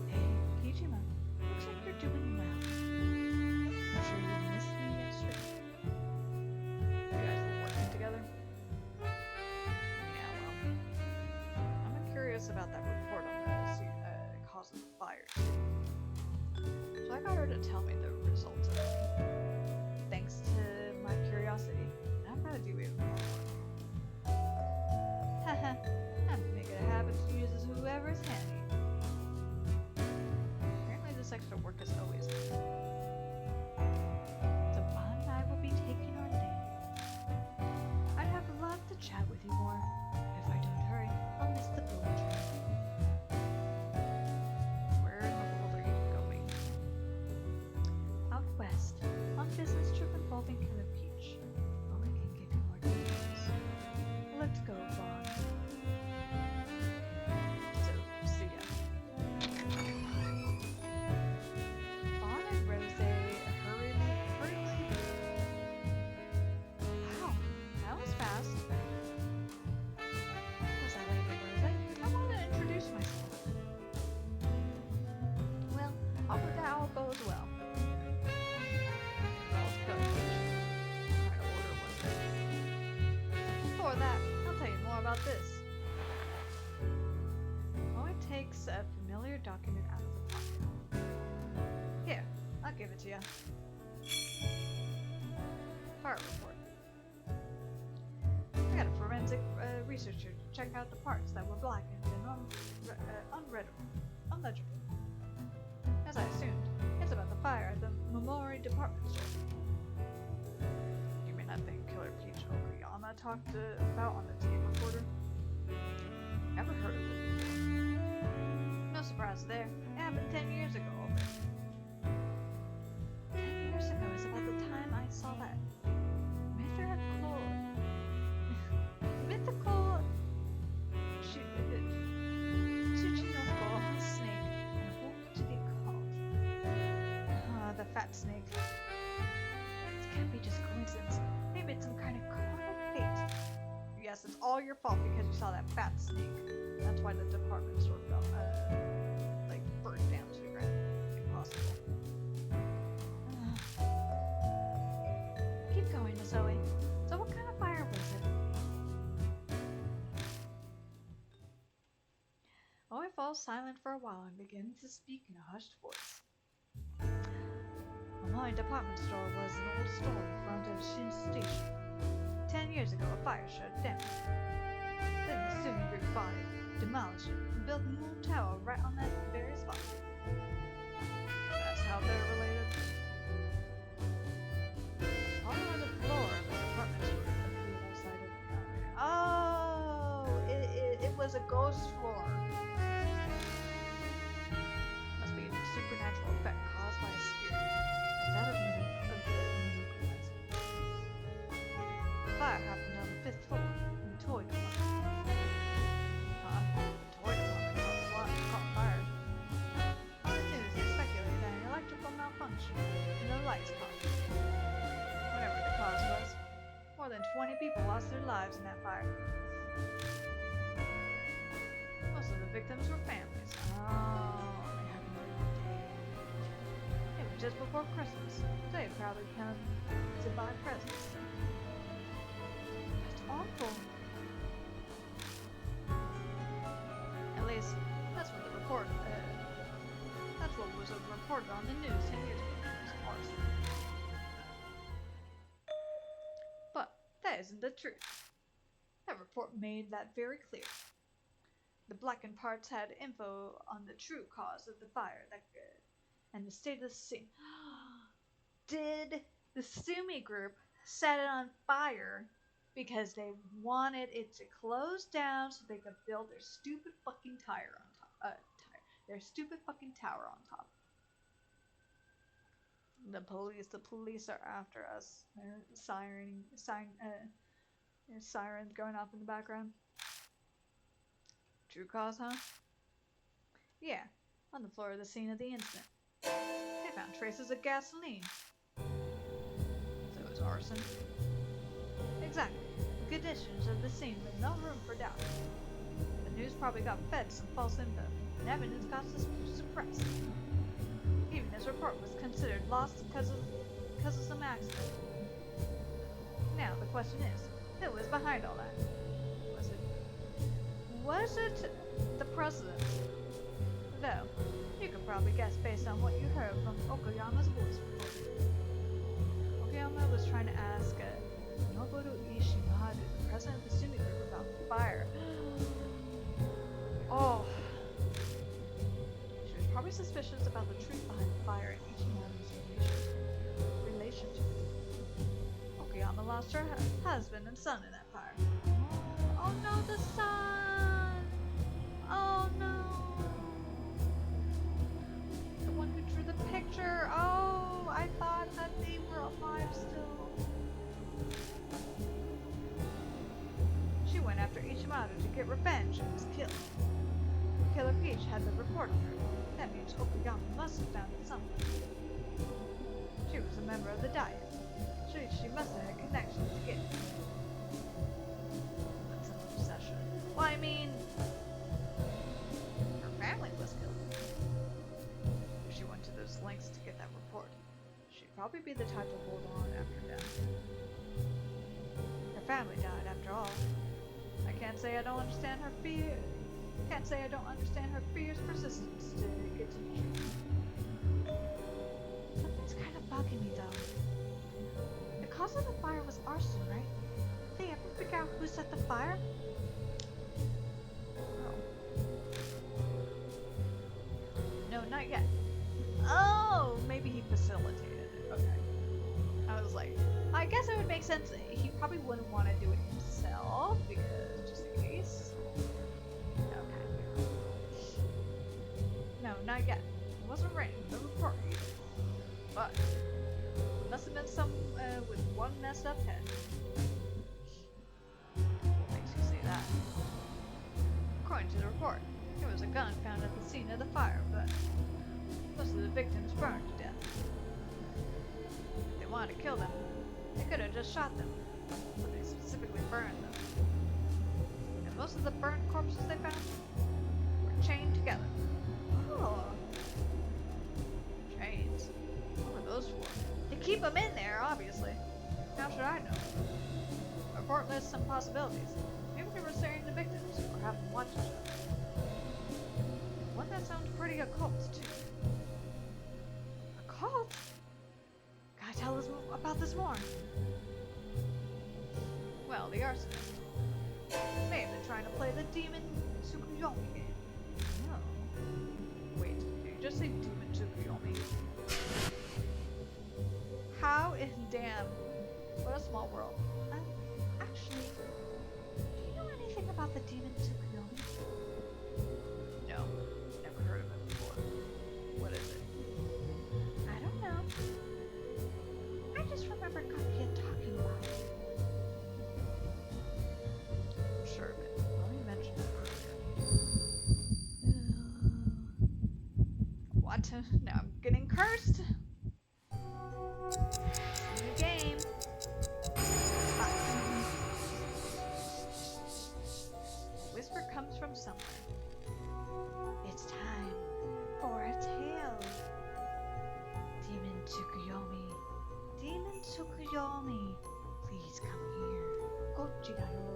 Hey, Kijima. Looks like you're doing well. I'm sure you missed me yesterday. You guys were working together? Yeah, well. I'm curious about that report on the cause of the fire, too. So I got her to tell me the results of it. Thanks to my curiosity, I'm gonna do even more. Haha, I'm gonna make it a habit to use whoever's handy. Apparently this extra work is always there. So Bon and I will be taking our leave. I'd have loved to chat with you more. If I don't hurry, I'll miss the boat train. Where in the world are you going? Out west, on business trip involving Killer Peach. Owen can give you more details. Let's go, Bon. So, see ya. Bon and Rose hurriedly. Wow, that was fast. Was I late for Rose? I want to introduce myself. Well, I hope that all goes well. Well, it's Killer Peach. What kind of order was it? Before that, I'll tell you more about this. Owen takes a familiar document out of the pocket. Here, I'll give it to you. Part report. I got a forensic researcher to check out the parts that were blackened and unlegible. As I assumed, it's about the fire at the Momori department store. You mean that thing Killer Peach Okuyama talked about on the tape recorder? Never heard of it before. No surprise there. It happened 10 years ago already. 10 years ago is about the time I saw that mythical Tsuchinoko snake. And what could it be called? The fat snake. It can't be just coincidence. Maybe it's some kind of karmic fate. Yes, it's all your fault because you saw that fat snake. That's why the department store fell, burned down to the ground. Impossible. Keep going, Zoe. So what kind of fire was it? Oe falls silent for a while and begins to speak in a hushed voice. The Momori department store was an old store in front of Shin Station. 10 years ago, a fire shut it down. Then the Sumi Group bought it, demolished it, and built a new tower right on that very spot. So that's how they're related. All on the floor of the department store appeared outside of the elevator. Oh, it was a ghost floor. lights caught. Whatever the cause was, more than 20 people lost their lives in that fire. Most of the victims were families. Oh, they hadn't been damaged. It was just before Christmas. They had probably come to buy presents. That's awful. At least, that's what the report. That's what was reported on the news 10 years ago. Of course. But that isn't the truth. That report made that very clear. The blackened parts had info on the true cause of the fire and the state of the scene. Did the Sumi group set it on fire because they wanted it to close down so they could build their stupid fucking tire on top? Their stupid fucking tower on top. The police are after us. There's sirens going off in the background. True cause, huh? Yeah, on the floor of the scene of the incident. They found traces of gasoline. So it was arson. Exactly. The conditions of the scene leave no room for doubt. The news probably got fed some false info, and evidence got suppressed. Even this report was considered lost because of some accident. Now the question is, who was behind all that? Was it the president? Though, you could probably guess based on what you heard from Okayama's voice recording. Okayama was trying to ask Noboru Ishimaru, the president of the Sumi group, about the fire. Oh. She was probably suspicious about the truth behind the fire and Ishimaru's relationship. Okayama lost her husband and son in that fire. Oh no, the son! Oh no! The one who drew the picture. Oh, I thought that they were alive still. She went after Ichimaru to get revenge and was killed. Killer Peach had the report on her. That means Okayama must have found it somewhere. She was a member of the Diet. She must have had connections to get it. That's an obsession. Well, I mean, her family was killed. If she went to those lengths to get that report, she'd probably be the type to hold on after death. Her family died, after all. I can't say I don't understand her fear. Can't say I don't understand her fear's persistence to get to the truth. Something's kind of bugging me, though. The cause of the fire was arson, right? Did they ever figure out who set the fire? No, not yet. Oh, maybe he facilitated it. Okay. I was like, I guess it would make sense. He probably wouldn't want to do it himself because just in case. Okay. No, not yet. It wasn't raining. No report either. But it must have been some with one messed up head. What makes you say that? According to the report, there was a gun found at the scene of the fire, but most of the victims burned to death. If they wanted to kill them, they could have just shot them, but they specifically burned them. And most of the burned corpses they found were chained together. Oh. Chains? What were those for? To keep them in there, obviously. How should I know? The report lists some possibilities. Maybe they were staring the victims, or have them watch each other. One that sounds pretty occult, too. Occult? Gotta tell us about this more. Well, the arsonist may have been trying to play the demon Tsukuyomi game. Oh. Wait, did you just say demon Tsukuyomi? How in damn? What a small world. Actually, do you know anything about the demon Tsukuyomi? No, never heard of it before. What is it? I don't know. I just remember Kakuya talking about it. I'm sure of it. Well, you mentioned it earlier. What? Now I'm getting cursed? Tsukuyomi. Demon Tsukuyomi. Please come here. Kochi da yo.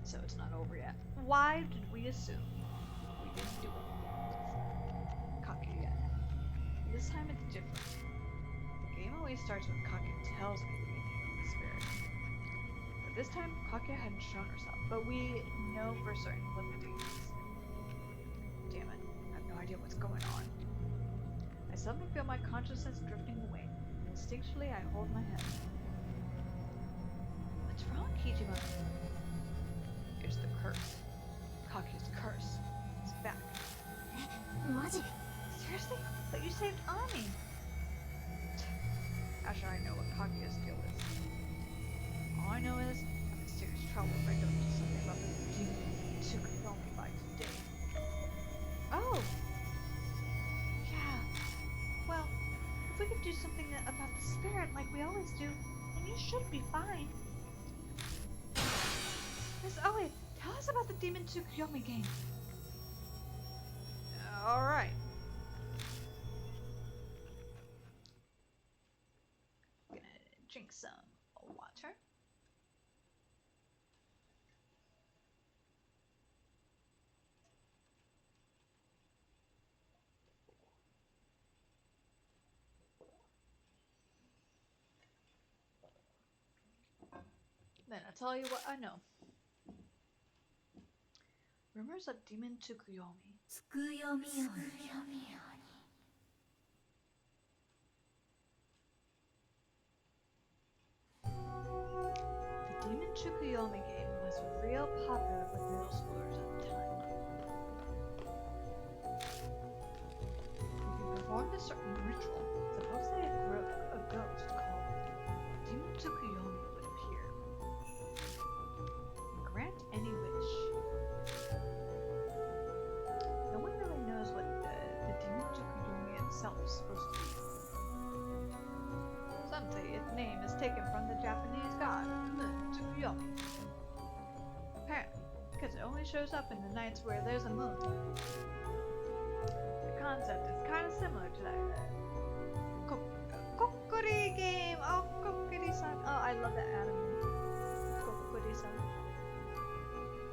So it's not over yet. Why did we assume we didn't do it with Kakuya? This time it's different. The game always starts when Kakuya tells me we can heal the spirit. But this time, Kakuya hadn't shown herself, but we know for certain what the deal is. Damn it, I have no idea what's going on. I suddenly feel my consciousness drifting away. Instinctually, I hold my head. What's wrong, Kijima? It's the curse. Kakuya's curse. It's back. マジ？ Seriously? But you saved Ami! How should I know what Kakuya's deal is? All I know is I'm in serious trouble if I don't do something about the demon Tsukuyomi by today. Oh! Yeah. Well, if we could do something about the spirit like we always do, then you should be fine. Miss Oe, tell us about the demon Tsukuyomi game. Alright. Gonna drink some water. Then I'll tell you what I know. Rumors of demon Tsukuyomi. つくよみよに。 The demon Tsukuyomi game was real popular with middle schoolers at the time. If you performed a certain ritual, supposedly a ghost called demon Tsukuyomi would appear and grant any wish. No one really knows what the demon Tsukuyomi itself is supposed to be. Some say its name is taken from the Japanese god, Moon Tsukuyomi. Apparently, because it only shows up in the nights where there's a moon. The concept is kind of similar to that Kokuri game! Oh, Kokuri-san! Oh, I love that anime. Kokuri-san.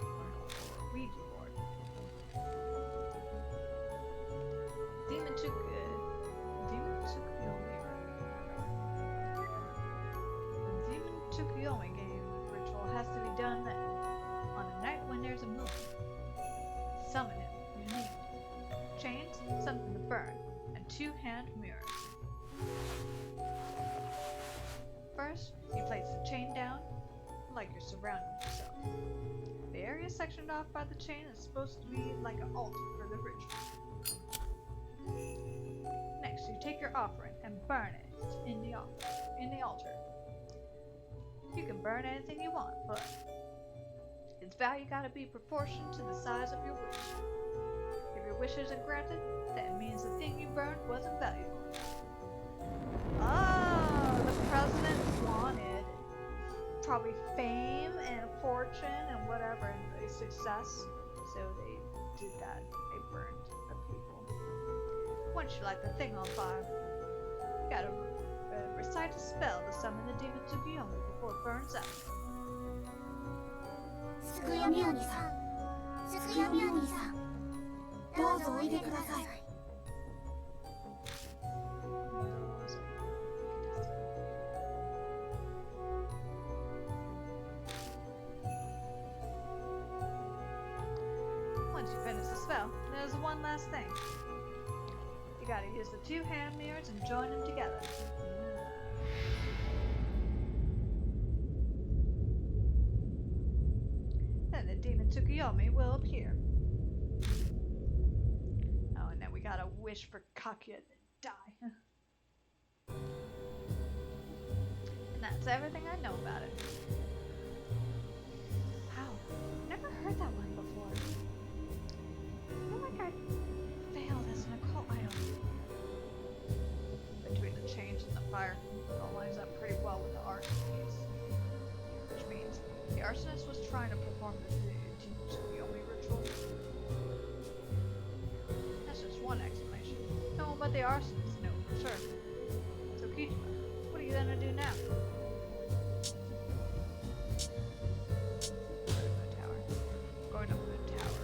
Or Ouija board. Demon Tsukuyomi. The Demon Tsukuyomi game ritual has to be done on a night when there's a moon. To summon him, you need chains, something to burn, and 2 hand mirrors. First, you place the chain down, like you're surrounding yourself. The area sectioned off by the chain is supposed to be like an altar for the ritual. Next, you take your offering and burn it in the altar. You can burn anything you want, but its value gotta be proportioned to the size of your wish. If your wish isn't granted, then it means the thing you burned wasn't valuable. Oh, the president wanted probably fame and fortune and whatever, and a success, so they did that. They burned the people. Once you light the thing on fire, you gotta recite a spell to summon the demon Tsukuyomi before it burns out. つくよみおにさん。つくよみおにさん。どうぞおいでください。 Once you finish the spell, there's one last thing. You gotta use the 2 hand mirrors and join them together. Then the demon Tsukuyomi will appear. Oh, and then we gotta wish for Kakuya to die. And that's everything I know about it. Wow, never heard that one before. I feel like I failed as an occult item. Between the change and the fire, it all lines up pretty well with the arson piece. Which means the arsonist boss was trying to perform the Tsukuyomi ritual? That's just one explanation. No, but the arsonists know for sure. So Kijima, what are you gonna do now? Go to Moon Tower. Going to Moon Tower.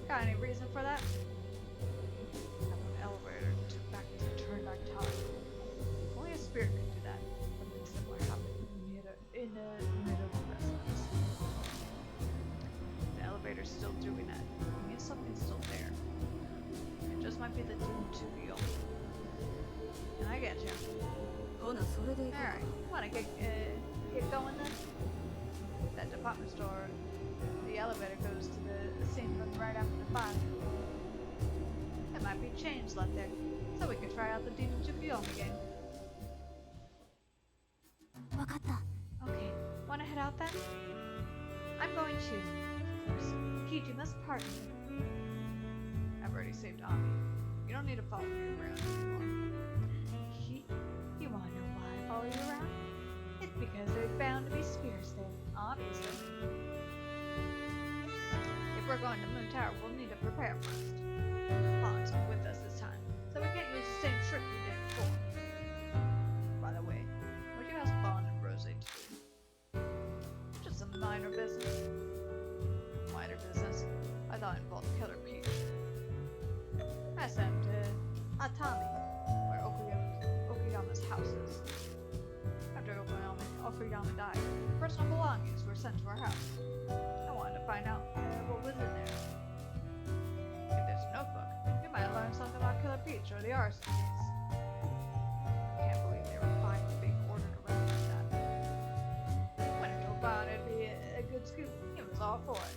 Got any reason for that? Have an elevator to turn back time. Only a spirit can do that. Something similar happened in the middle residence. The elevator's still doing that. It means something's still there. It just might be the Doom Tsukuyomi. And I get you. Alright, wanna get going then? That department store, the elevator goes to the scene room right after the fire. There might be change left there, so we can try out the Demon Tsukuyomi game. わかった。 Okay, wanna head out then? I'm going to. Of course, Kijima's partner. I've already saved Ami. You don't need to follow me around anymore. You wanna know why I follow you around? It's because there's bound to be spears there, obviously. If we're going to Moon Tower, we'll need to prepare first. Bond's with us this time, so we can't use the same trick we did before. By the way, what do you ask Bond and Rose to do? Just some minor business. Minor business? I thought it involved Killer Peach. I sent Atami, where Okuyama's house is. After Okuyama died, personal belongings were sent to our house. I wanted to find out what was in there. If there's a notebook, you might learn something about Killer Peach or the arson case. I can't believe they were finally being ordered around like that. When I told Bond it'd be a good scoop, he was all for it.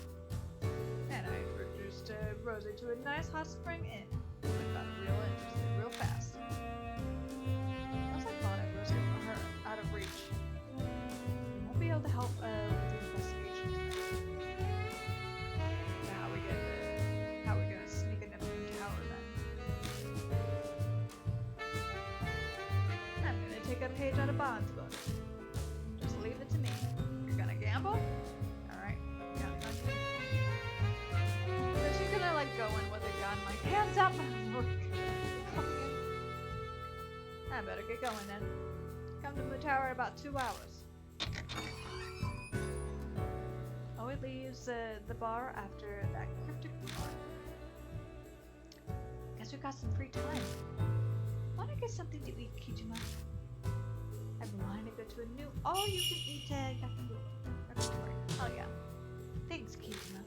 And I introduced Rosie to a nice hot spring inn. We got real interested real fast. Looks like Bond and Rosie are her out of reach. We won't be able to help with the investigation tonight. So how we gonna sneak into Moon Tower then? I'm gonna take a page out of Bond's book. Just leave it to me. You're gonna gamble? Alright, counting on you. So she's gonna like go in with a gun, like hands up. I better get going then. Come to Moon Tower in about 2 hours. Oh, it leaves the bar after that cryptic remark. Guess we got some free time. Wanna get something to eat, Kijima? I've been wanting to go to a new all-you-can-eat yakitori. Oh yeah. Thanks, Kijima.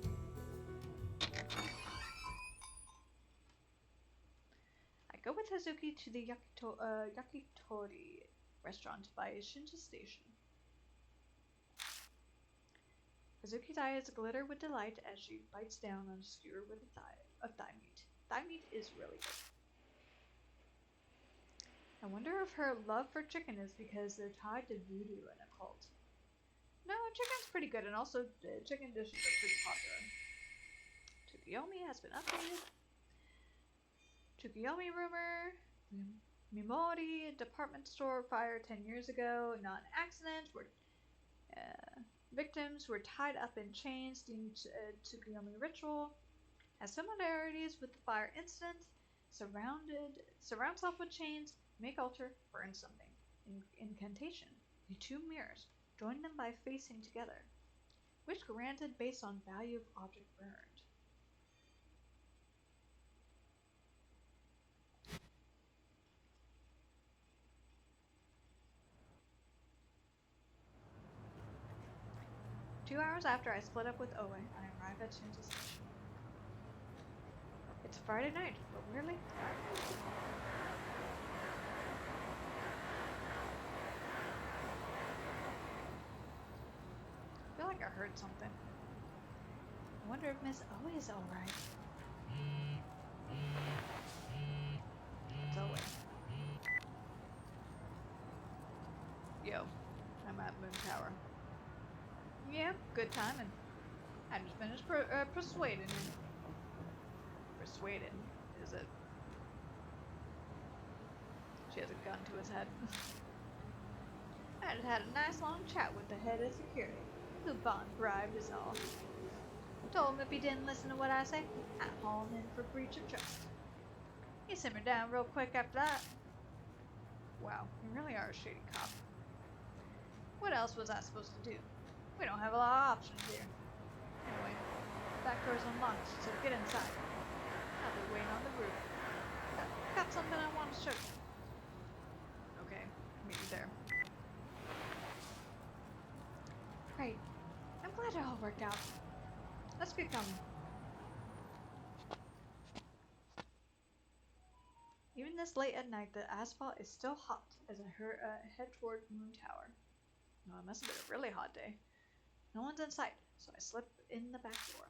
I go with Hazuki to the yakitori restaurant by Shinji Station. Hazuki's eyes glitter with delight as she bites down on a skewer with a thigh meat. Thigh meat is really good. I wonder if her love for chicken is because they're tied to voodoo and occult. No, chicken's pretty good, and also chicken dishes are pretty popular. Tsukuyomi has been updated. Tsukuyomi rumor. Mimori department store fire 10 years ago. Not an accident. Victims were tied up in chains deemed Tsukuyomi ritual. Has similarities with the fire incident. Surround self with chains. Make altar. Burn something. Incantation. The 2 mirrors. Join them by facing together. Wish granted based on value of object burned. Two hours after I split up with Oe, I arrive at Shinji Station. It's Friday night, but we're late. I feel like I heard something. I wonder if Miss Oe is alright. It's Oe. Yo, I'm at Moon Tower. Yeah, good timing. I just finished persuading him. Persuaded, is it? She has a gun to his head. I just had a nice long chat with the head of security. Lupin bribed us all. Told him if he didn't listen to what I say, I'd haul him in for breach of trust. He simmered down real quick after that. Wow, you really are a shady cop. What else was I supposed to do? We don't have a lot of options here. Anyway, the back door's unlocked, so get inside. I'll be waiting on the roof. Got something I want to show you. Okay, meet you there. Great. I'm glad it all worked out. Let's get going. Even this late at night, the asphalt is still hot as I head toward Moon Tower. No, it must have been a really hot day. No one's in sight, so I slip in the back door.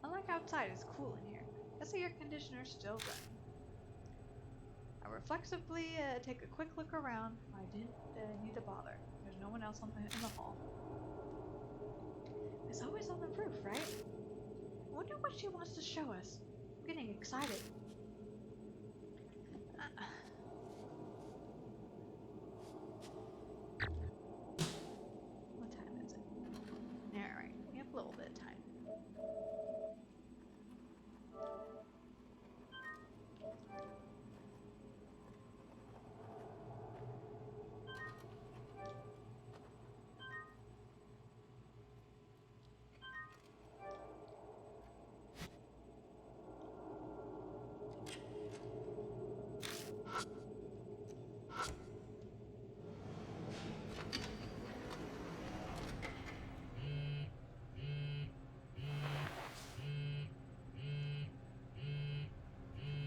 Unlike outside, it's cool in here. Guess the air conditioner's still running. I reflexively take a quick look around. I didn't need to bother. There's no one else in the hall. It's always on the roof, right? I wonder what she wants to show us. I'm getting excited. What time is it? Alright, we have a little bit of time.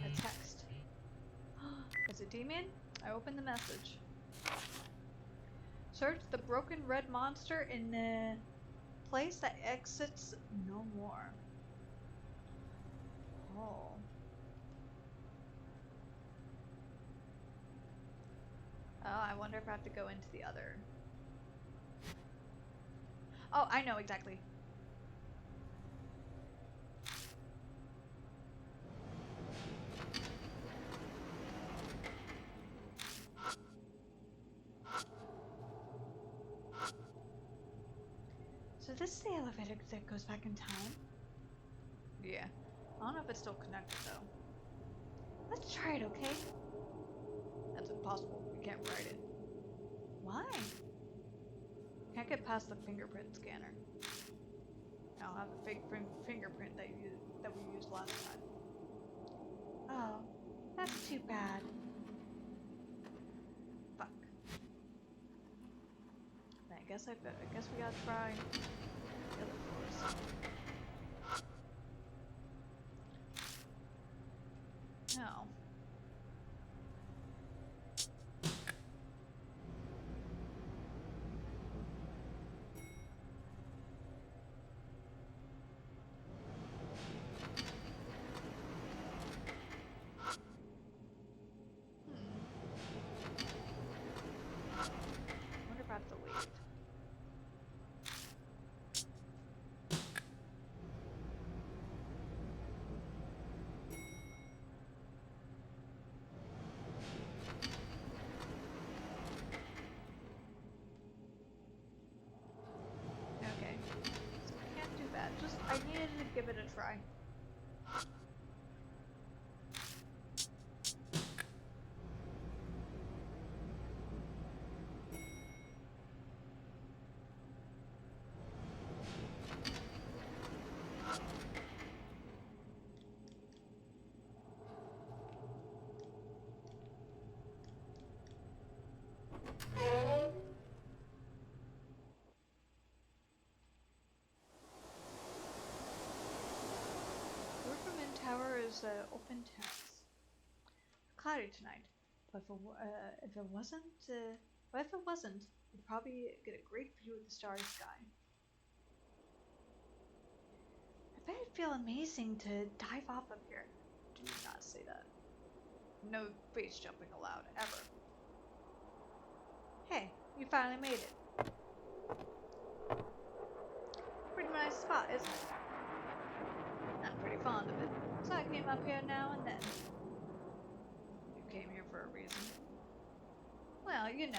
A text. Is it Damien? I open the message. Search the broken red monster in the place that exits no more. Oh. Oh, I wonder if I have to go into the other. Oh, I know exactly. So this is the elevator that goes back in time? Yeah. I don't know if it's still connected though. Let's try it, okay? That's impossible. We can't ride it. Why? Can't get past the fingerprint scanner. I don't have the fake fingerprint that we used last time. Oh, that's too bad. Fuck. I guess we gotta try the other floors. No. Wonder if I have to wait. Okay. So can't do that. Just I needed to give it a try. The roof of Min Tower is open terrace. Cloudy tonight, but if it wasn't, we'd probably get a great view of the starry sky. I bet it'd feel amazing to dive off up here. Do not say that. No base jumping allowed, ever. Hey, you finally made it. Pretty nice spot, isn't it? I'm pretty fond of it, so I came up here now and then. You came here for a reason. Yeah, you know.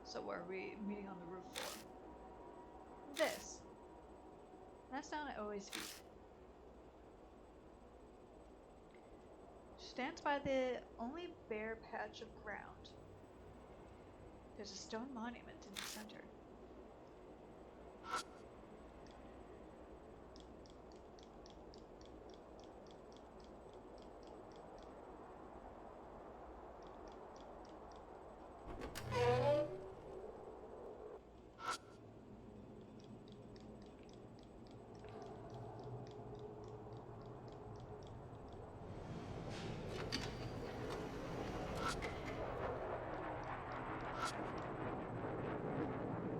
So where are we meeting on the roof for? This. That's down at Oe's feet. She stands by the only bare patch of ground. There's a stone monument in the center.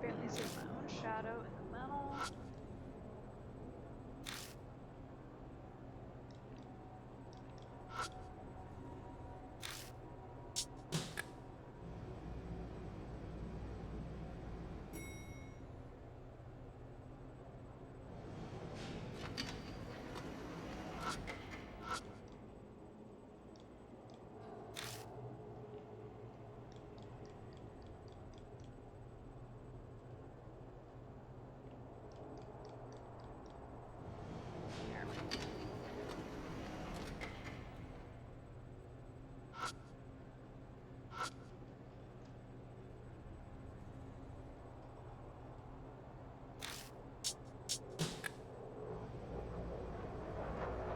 Barely see my own shadow in the metal.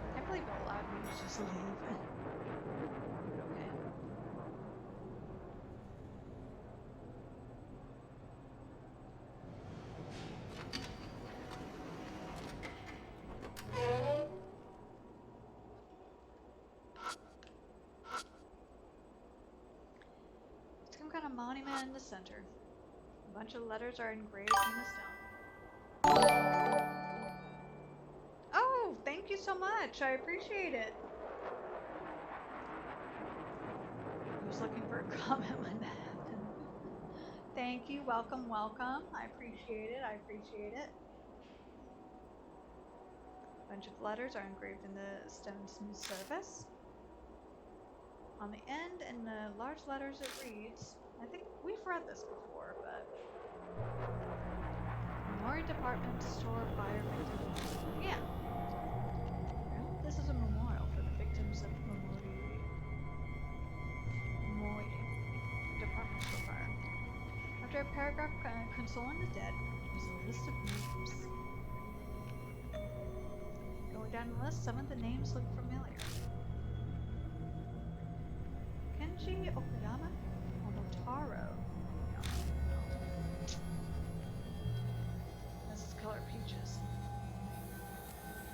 I can't believe it allowed me to just leave. Okay. Some kind of monument in the center. A bunch of letters are engraved in the stone. Oh, thank you so much. I appreciate it. I was looking for a comment when that happened. Thank you. Welcome, welcome. I appreciate it. I appreciate it. A bunch of letters are engraved in the stone smooth surface. On the end, in the large letters, it reads, I think we've read this before, but Memorial Department Store Fire Victims. Yeah. This is a memorial for the victims of Memorial Department Store Fire. After a paragraph consoling the dead, there's a list of names. Going down the list, some of the names look familiar. Kenji Okuyama, Momotaro. No. This is Color Peaches.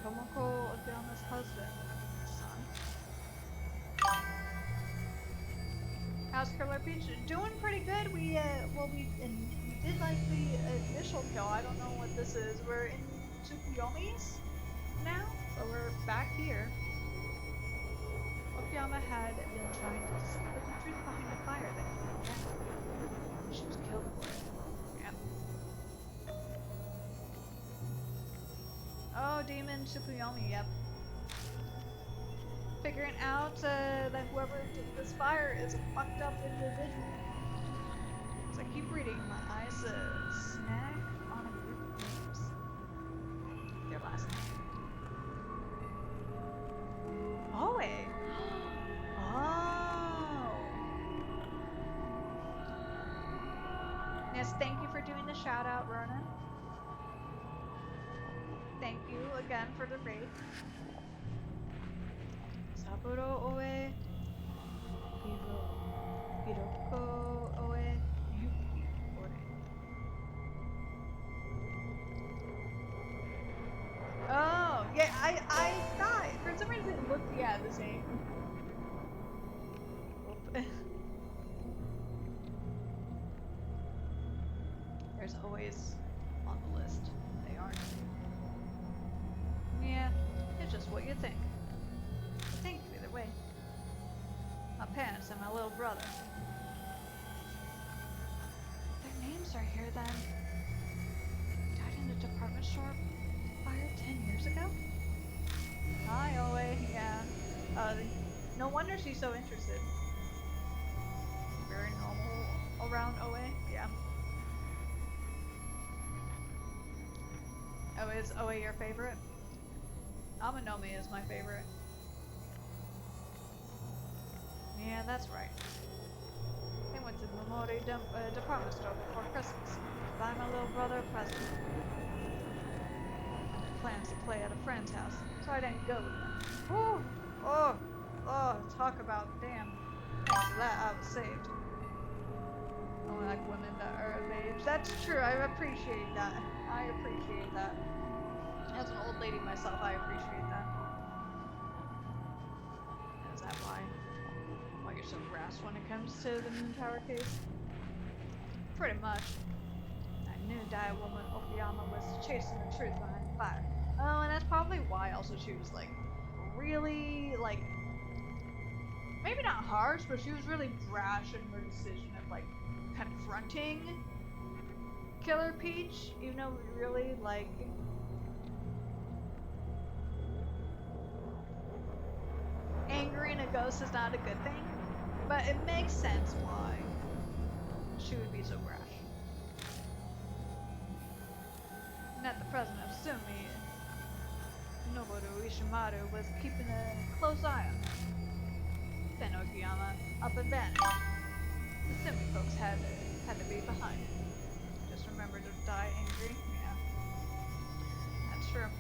Tomoko Okuyama's husband, son. How's Color Peach? Doing pretty good. We did like the initial kill. I don't know what this is. We're in Tsukuyomi's now, so we're back here. Okuyama had been trying to discover the truth behind the fire that came down. She was killed for it. Yep. Oh, Demon Tsukuyomi, yep. Figuring out that whoever did this fire is a fucked up individual. As I keep reading, my eyes snag on a group of names. Their last name. Oe! Oh! Yes, thank you for doing the shout out, Ronan. Thank you again for the raid. Saburo Oe, Hiroko Oe, Yuki Ore. Oh, yeah, I thought, for some reason it looked, yeah, the same. There's always on the list. They aren't. Yeah, it's just what you think. I think either way. My parents and my little brother. Their names are here then. Died in a department store fire 10 years ago? Hi, Oe. Yeah. No wonder she's so interested. Oh wait, your favorite? Amanomi is my favorite. Yeah, that's right. They went to the Momori department store before Christmas to buy my little brother a present. I had plans to play at a friend's house, so I didn't go with them. Oh, oh, oh, talk about damn. Thanks to that, I was saved. Only like women that are of age. That's true, I appreciate that. I appreciate that. As an old lady myself, I appreciate that. Is that why you're so brash when it comes to the Moon Tower case? Pretty much. I knew Dire Woman Okayama was chasing the truth behind the fire. Oh, and that's probably why also she was like really like maybe not harsh, but she was really brash in her decision of like confronting Killer Peach, even though really like angering a ghost is not a good thing. But it makes sense why she would be so brash. And at the present of Sumi, Noboru Ishimaru was keeping a close eye on her. Then Okayama up and vanished. The Sumi folks had to be behind it. Just remember to die angry. Yeah, that's true.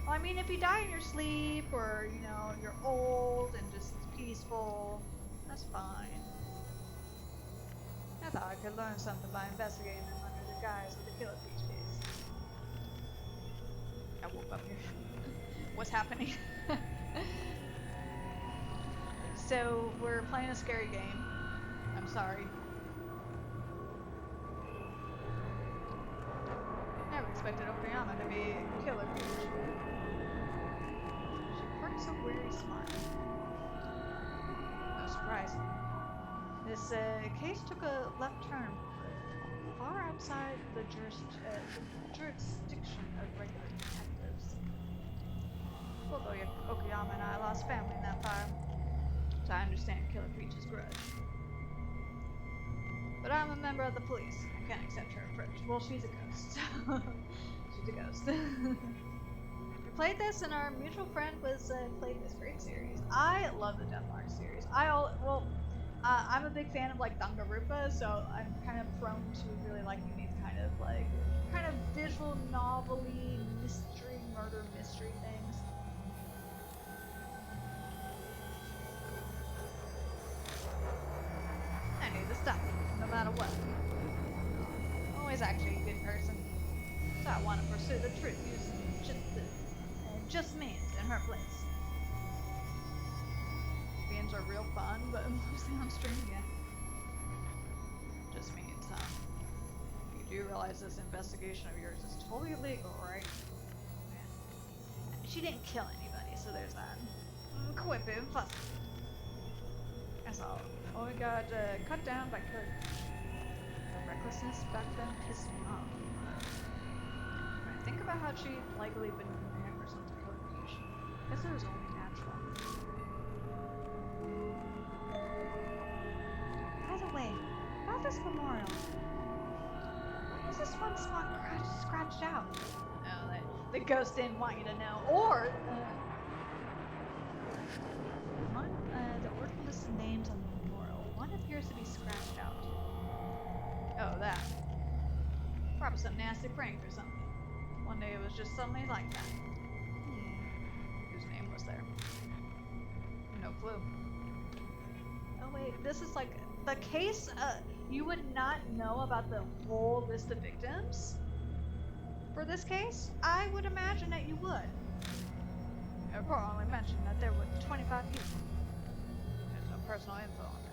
Well, I mean, if you die in your sleep, or you know, you're old and just peaceful, that's fine. I thought I could learn something by investigating them under the guise of the Killer Peach case. I woke up here. What's happening? So, we're playing a scary game. I'm sorry. Never expected Okayama to be Killer Peach. She quirks so very smart. No surprise. This case took a left turn far outside the jurisdiction of regular detectives. Both Okayama and I lost family in that fire, so I understand Killer Peach's grudge. But I'm a member of the police. I can't accept her approach. Well, she's a ghost. She's a ghost. We played this, and our mutual friend was playing this great series. I love the Deathmark series. I'm a big fan of like Danganronpa, so I'm kind of prone to really liking these kind of visual novel-y mystery, murder mystery things. I knew to stop him, no matter what. Always actually a good person, so I want to pursue the truth using just means in her place. Games are real fun, but mostly on stream, yeah. Just means, huh? You do realize this investigation of yours is totally illegal, right? Yeah. She didn't kill anybody, so there's that. Quit being fussy. That's all. Only got cut down by Kurt. Her recklessness back then pissed me off. When I think about how she'd likely been preparing for something Killer Peach, I guess it was only natural. By the way, about this memorial, why is this one spot scratched out? No, the ghost didn't want you to know. Or, the order lists names on the memorial. One appears to be scratched out. Oh, that. Probably some nasty prank or something. One day it was just suddenly like that. Whose name was there? No clue. Oh wait, this is like the case. You would not know about the whole list of victims for this case. I would imagine that you would. The report only mentioned that there were 25 people. There's no personal info on them.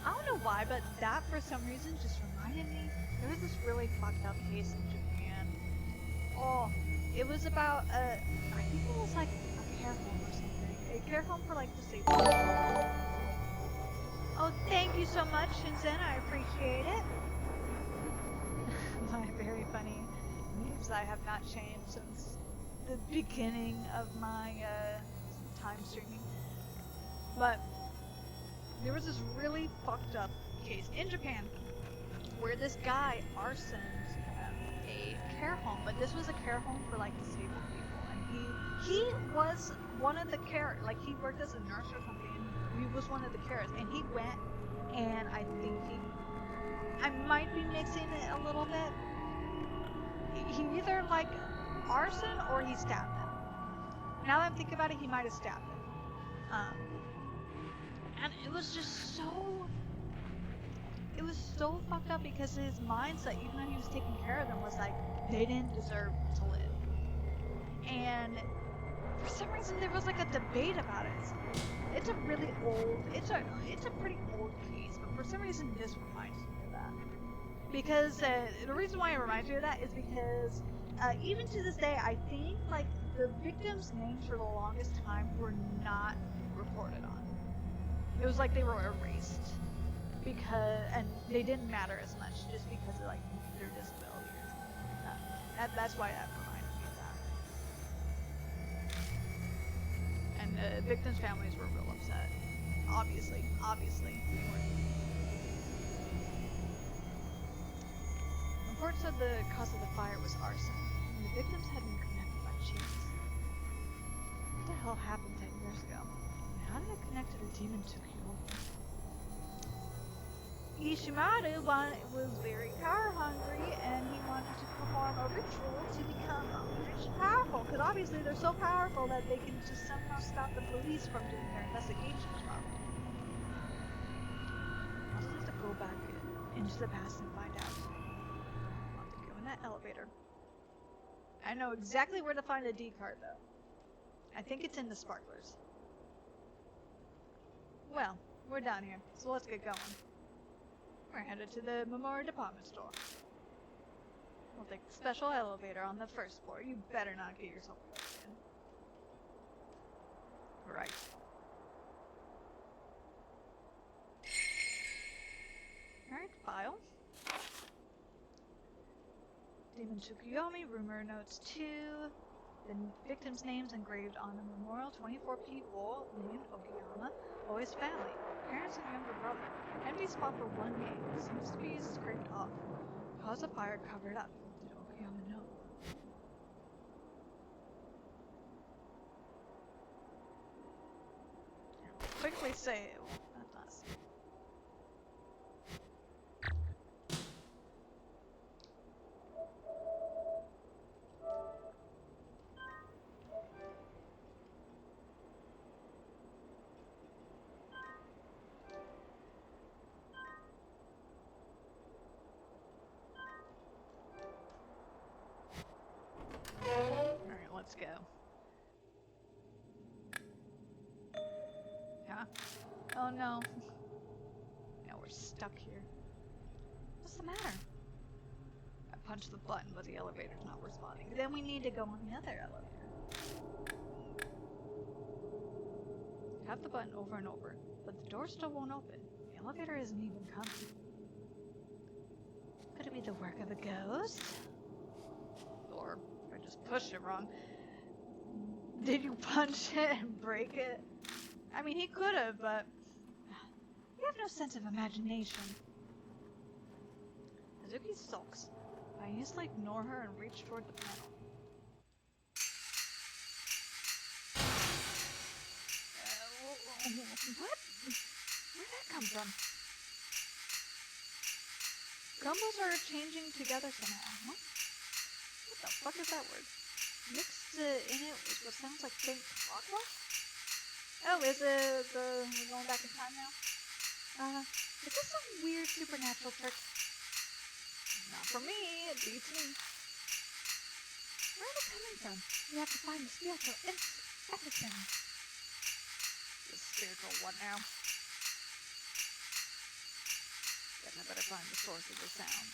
I don't know why, but that for some reason just reminded me. There was this really fucked up case in Japan. Oh, it was about I think it was like a care home or something. A care home for like disabled people. Oh, thank you so much, Shinsen. I appreciate it. My very funny memes I have not changed since the beginning of my time streaming. But there was this really fucked up case in Japan where this guy arsoned a care home, but this was a care home for like disabled people, and he was one of the care, like he worked as a nurse or something, and he was one of the carers, and he went, and I think I might be mixing it a little bit. He either like arson or he stabbed them. Now that I'm thinking about it, he might have stabbed them. And it was just it was so fucked up because his mindset, even though he was taking care of them, was like they didn't deserve to live. And for some reason, there was like a debate about it. It's a really old, it's a pretty old case, but for some reason, this reminds me of that. Because the reason why it reminds me of that is because even to this day, I think like the victims' names for the longest time were not reported on. It was like they were erased and they didn't matter as much just because of like their disability or something. That's why that reminded me of that. And the victims' families were real upset. Obviously. Reports said the cause of the fire was arson, and the victims had been connected by chains. What the hell happened 10 years ago? And how did it connect to the demon Tsukuyomi? Ishimaru was very power hungry, and he wanted to perform a ritual to become rich and powerful, because obviously they're so powerful that they can just somehow stop the police from doing their investigations properly. I'll just have to go back into the past and find out. I'll have to go in that elevator. I know exactly where to find the D card, though. I think it's in the sparklers. Well, we're down here, so let's get going. We're headed to the Memorial Department Store. We'll take the special elevator on the first floor. You better not get yourself arrested. Right. Alright, file. Demon Tsukuyomi, rumor notes 2. The victims' names engraved on the memorial, 24 people named Okuyama, always family, parents and younger brother. Empty spot for one name, seems to be scraped off. Cause of fire covered up. Did Okuyama know? Quickly save. That does. Alright, let's go. Yeah? Oh no. Now we're stuck here. What's the matter? I punched the button, but the elevator's not responding. Then we need to go on the other elevator. Tap the button over and over, but the door still won't open. The elevator isn't even coming. Could it be the work of a ghost? Or I just pushed it wrong. Did you punch it and break it? I mean, he could have, but you have no sense of imagination. Hazuki sulks. I easily ignore her and reach toward the panel. What? Where'd that come from? Gumbos are changing together somehow, huh? What the fuck is that word? Mixed in it with what sounds like faint clockwork? Oh, is it we're going back in time now? Is this some weird supernatural trick? Not for me, it beats me. Where are they coming from? We have to find the spiritual epicenter. The spiritual what now? Guess I better find the source of the sound.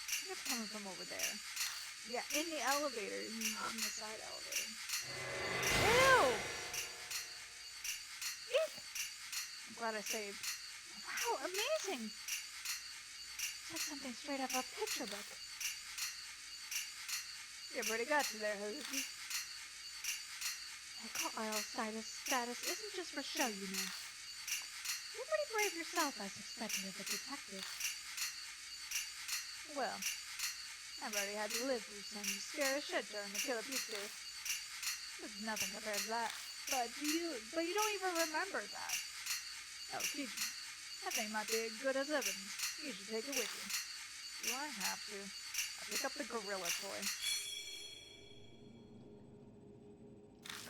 I think it's coming from over there. Yeah, in the elevator, in the side elevator. Ew! Eek! I'm glad I saved. Wow, amazing! It's like something straight up a picture book. You're pretty gutsy there, Hazuki. Echo Isle status isn't just for show, you know. You're pretty brave yourself, as expected of a detective. Well, I've already had to live through some scary shit during the Killer Puke days. It's nothing compared to that. But you don't even remember that. Oh, Kijima, that thing might be as good as evidence. You should take it with you. Do I have to? I'll pick up the gorilla toy.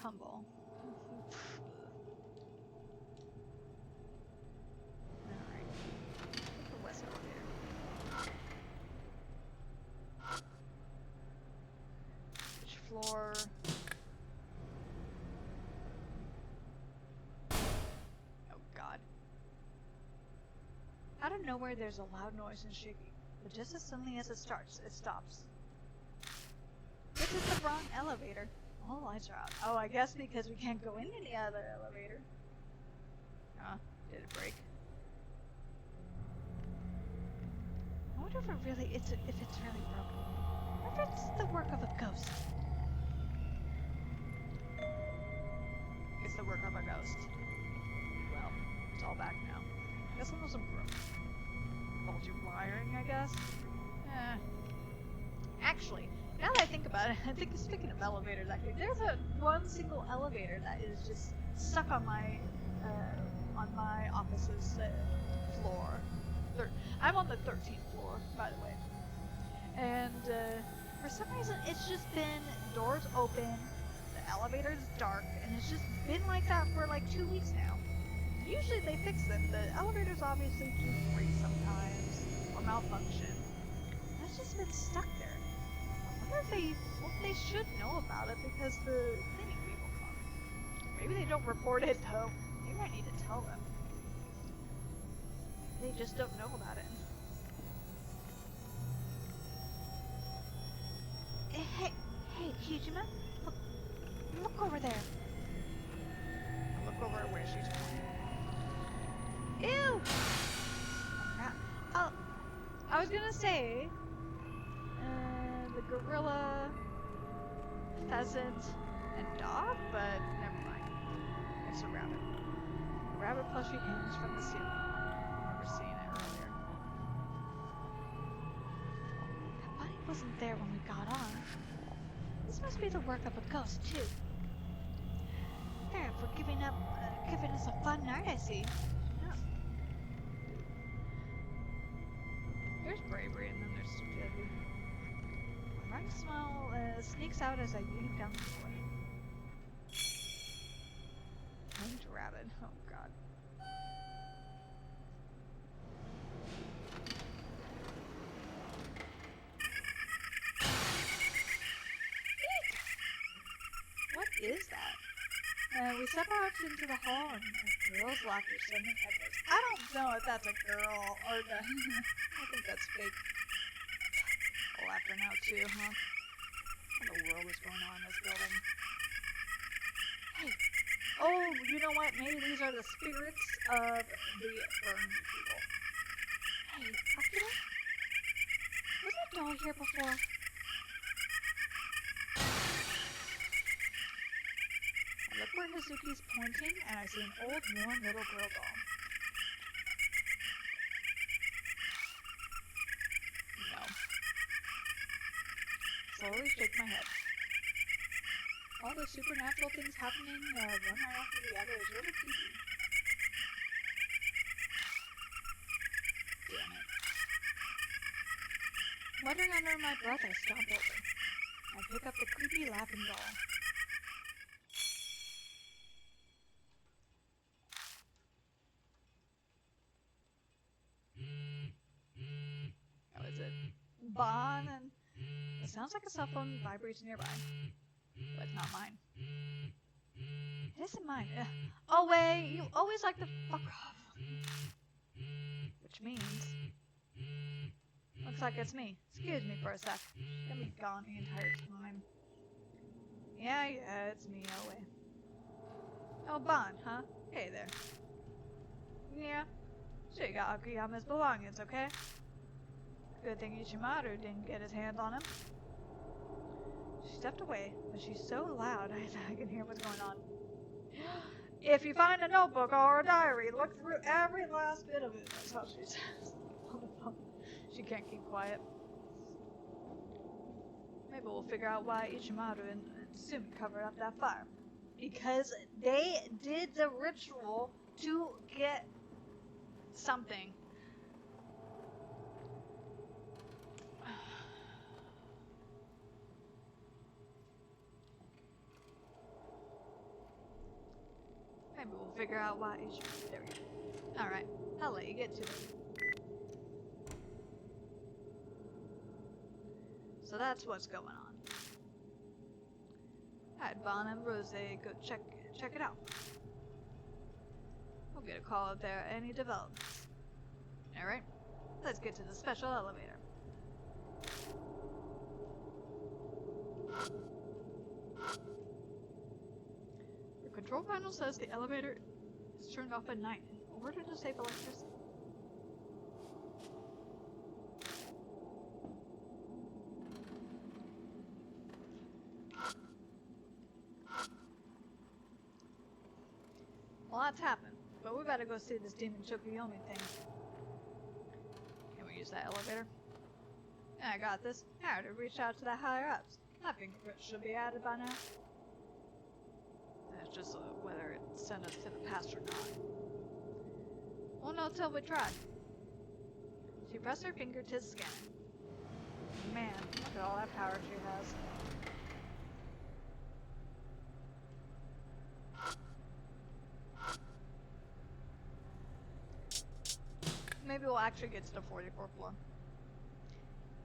Cumball. Alright. Take the west elevator. Which floor? Oh god. Out of nowhere there's a loud noise and shaking, but just as suddenly as it starts, it stops. This is the wrong elevator. All lights are out. Oh, I guess because we can't go in any other elevator. Did it break? I wonder if it's really broken. Or if it's the work of a ghost. It's the work of a ghost. Well, it's all back now. Guess it wasn't broken. Faulty wiring, I guess? Actually, now that I think about it, I think speaking of elevators, actually, there's one single elevator that is just stuck on my office's floor. I'm on the 13th floor, by the way. And for some reason, it's just been doors open, the elevator's dark, and it's just been like that for like 2 weeks now. Usually they fix them. The elevators obviously do break sometimes or malfunction. It's just been stuck there. I wonder if they should know about it because the cleaning people come. Maybe they don't report it though. Maybe I need to tell them. They just don't know about it. Hey, Kijima, look over there. I look over where she's pointing. Ew! Oh, I was gonna say, the gorilla, pheasant, and dog, but never mind. It's a rabbit. A rabbit plushie hangs from the ceiling. I remember seeing it earlier. That bunny wasn't there when we got on. This must be the work of a ghost, too. Fair for giving us a fun night, I see. Yeah. There's bravery, and then there's stupidity. My right smile sneaks out as I yank down the toy. Hanged rabbit. Oh god. What is that? We step out into the hall and a girl's laughter suddenly echoes. I don't know if that's a girl or the... I think that's fake. Laughter now too, huh? What in the world is going on in this building? Hey! Oh, you know what? Maybe these are the spirits of the burned people. Hey, Akira? Was that doll here before? I look where Hazuki's pointing, and I see an old, worn little girl doll. No. Slowly shake my head. All those supernatural things happening one right after the other is really creepy. Damn it. Muttering under my breath, I stomp over. I pick up the creepy laughing doll. That was it. Bon, and it sounds like a cell phone vibrates nearby. But it's not mine. It isn't mine. Oh wait, you always like to fuck off. Which means... Looks like it's me. Excuse me for a sec. She's gonna be gone the entire time. Yeah, it's me, oh wait. Oh, Bon, huh? Hey there. Yeah. So you got Akuyama's belongings, okay? Good thing Ichimaru didn't get his hands on him. She stepped away, but she's so loud I can hear what's going on. If you find a notebook or a diary, look through every last bit of it. That's how she says on the phone. She can't keep quiet. Maybe we'll figure out why Ichimaru and Sumi covered up that fire. Because they did the ritual to get something. Maybe we'll figure out why Ichimaru. There we go. Alright, I'll let you get to it. So that's what's going on. Alright, Bon and Rose, go check it out. We'll get a call if there are any developments. Alright, let's get to the special elevator. The control panel says the elevator is turned off at night in order to save electricity. A lot's happened, but we better go see this demon Chokoyomi thing. Can we use that elevator? Yeah, I got this. I already reached out to the higher-ups. My fingerprint should be added by now. It's just whether it sent us to the past or not. Won't know till we try. She pressed her finger to scan it. Man, look at all that power she has. Maybe we'll actually get to the 44th floor.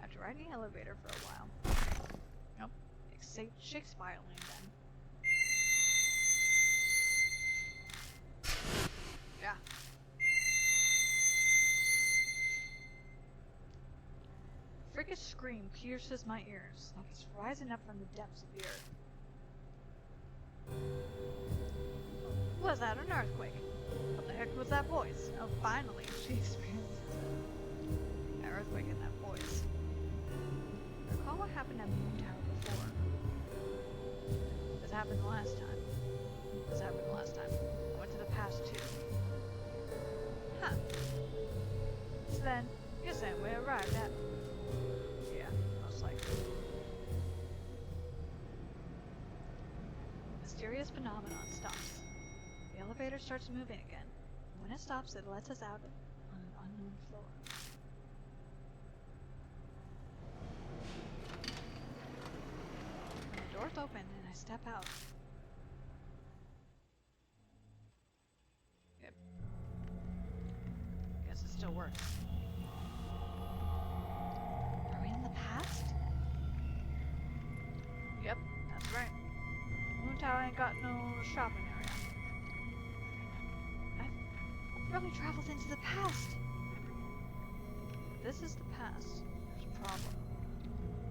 After riding the elevator for a while. Nope. Shakes violently then. Yeah. A freakish scream pierces my ears, like it's rising up from the depths of the earth. Was that an earthquake? What the heck was that voice? Oh, finally, she experienced an earthquake in that voice. Recall what happened at Moon Tower before. This happened the last time. This happened the last time. I went to the past too. Huh. So then, you're saying we arrived at... Yeah, most likely. Mysterious phenomenon stops. The elevator starts moving again. When it stops, it lets us out on an unknown floor. When the doors open and I step out. Yep. Guess it still works. Are we in the past? Yep, that's right. Moon Tower ain't got no shopping area. I've really traveled into the past. If this is the past, there's a problem.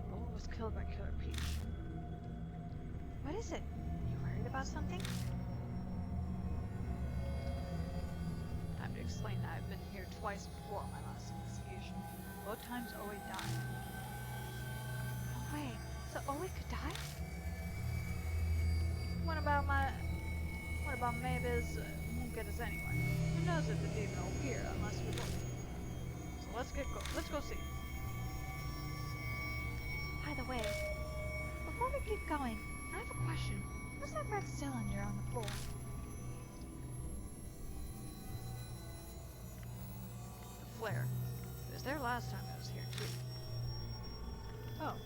Boa was killed by Killer Peach. What is it? You worried about something? Time to explain that I've been here twice before my last investigation. Both times Oe died. No way. So Oe could die? What about Mavis? Won't get us anywhere. Who knows if the demon will appear unless we look. So let's go see. By the way, before we keep going, I have a question. What's that red cylinder on the floor? The flare. It was there last time I was here too. Oh,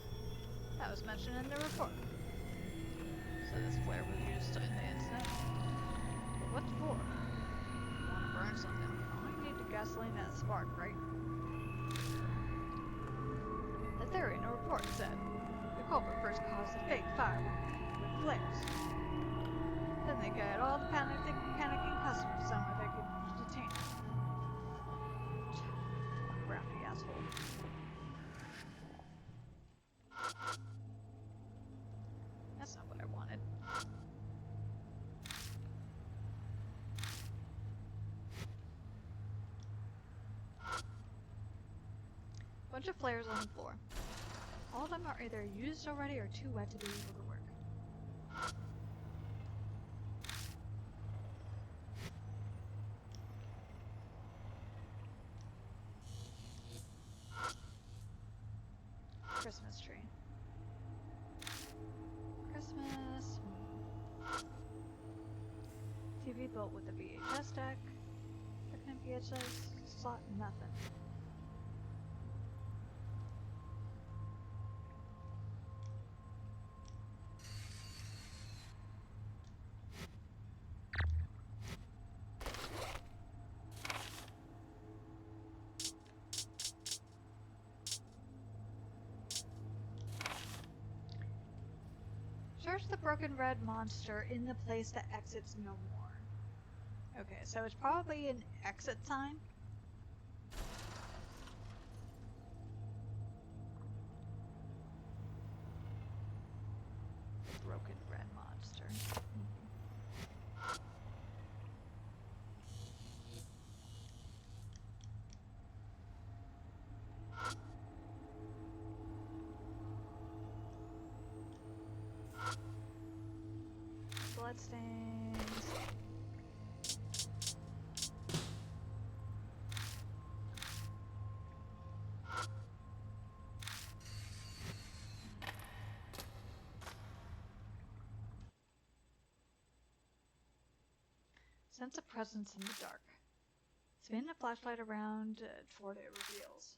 that was mentioned in the report. So this flare was used in the incident. But what for? You want to burn something? All you need is gasoline and a spark, right? The theory in the report said the culprit first caused a fake fire with flares. Then they got all the panicking customers somewhere they could detain him. Crafty asshole. That's not what I wanted. Bunch of flares on the floor. All of them are either used already or too wet to be able to work. Christmas tree. Christmas. TV built with a VHS deck. Second VHS slot, nothing. Search the broken red monster in the place that exits no more. Okay, so it's probably an exit sign. Broken red monster. Bloodstains. Sense a presence in the dark. Spin the flashlight around toward it reveals.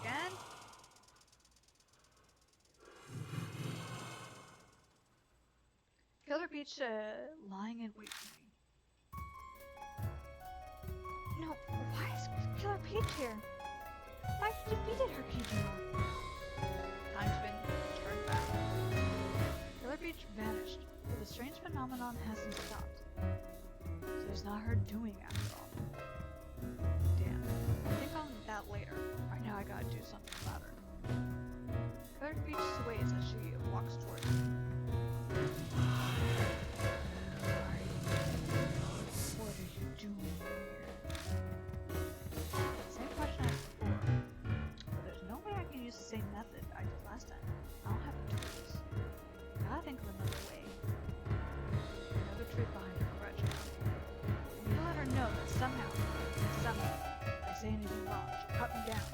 Again? Killer Beach lying in wait for me. No, why is Killer Peach here? I defeated her Kijima. Time's been turned back. Killer Beach vanished, but the strange phenomenon hasn't stopped. So it's not her doing after all. Damn. I'll think on that later. Right now I gotta do something about her. Killer Beach sways as she walks towards me. What are you doing here? Same question as before. But there's no way I can use the same method I did last time. I don't have tools. Gotta think of another way. Another trick behind her grudge now. I need to let her know that somehow, if I say anything wrong, she'll cut me down.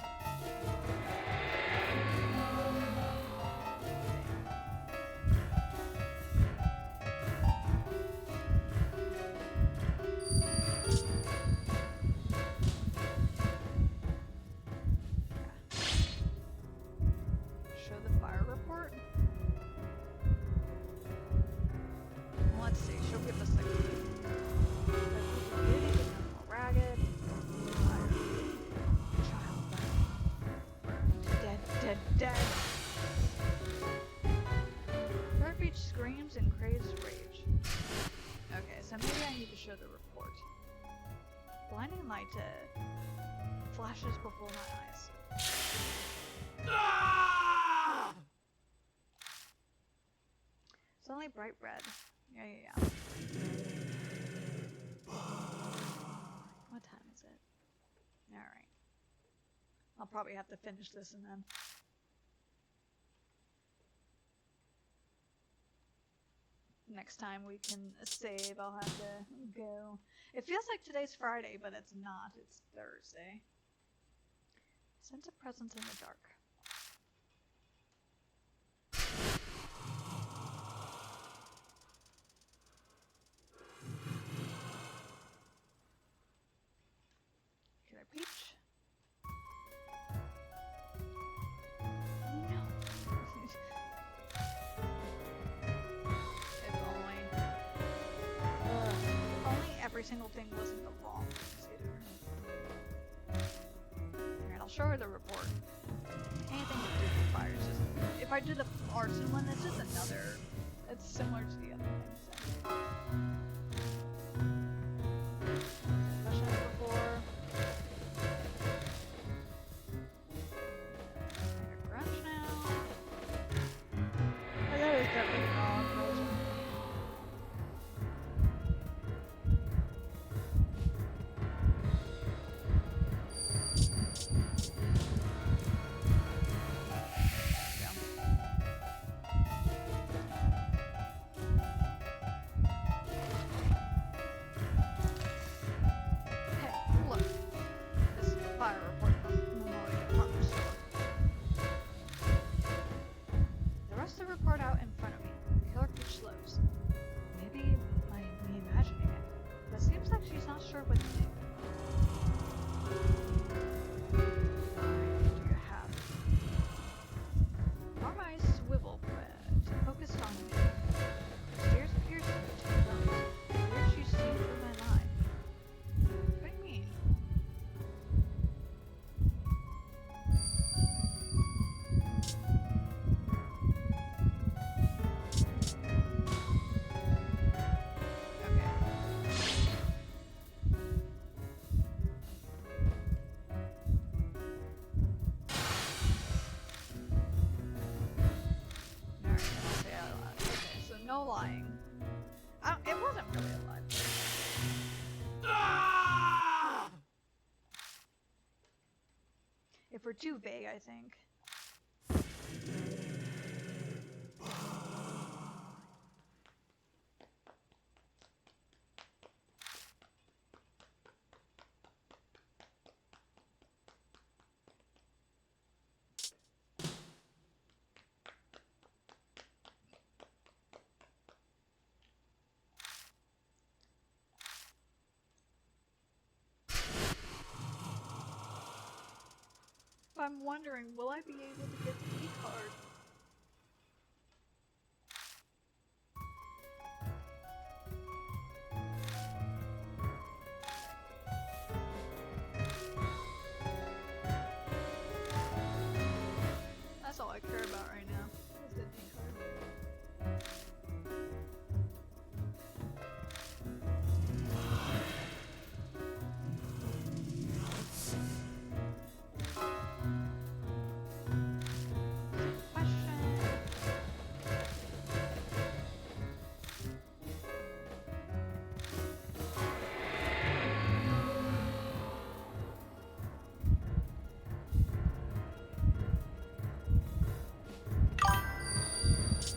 Show the fire report. Let's see, she'll give us like ragged, fire, child burned, dead. Bird Beach screams in crazed rage. Okay, so maybe I need to show the report. Blinding light flashes before my eyes. It's only bright red. Yeah. What time is it? Alright. I'll probably have to finish this and then. Next time we can save, I'll have to go. It feels like today's Friday, but it's not. It's Thursday. Sense a presence in the dark. Killer Peach. No. If only. Only every single thing wasn't the wrong consider. Alright, I'll show her the report. Anything to do with fire is just. If I do the arson one, that's just another. It's similar to the other things. So. Questions before. Grunge now. I gotta start reading all version. lying. It wasn't really a lie. If we're too vague, I think. I'm wondering, will I be able to get the e-card? That's all I care about right now, is the e-card.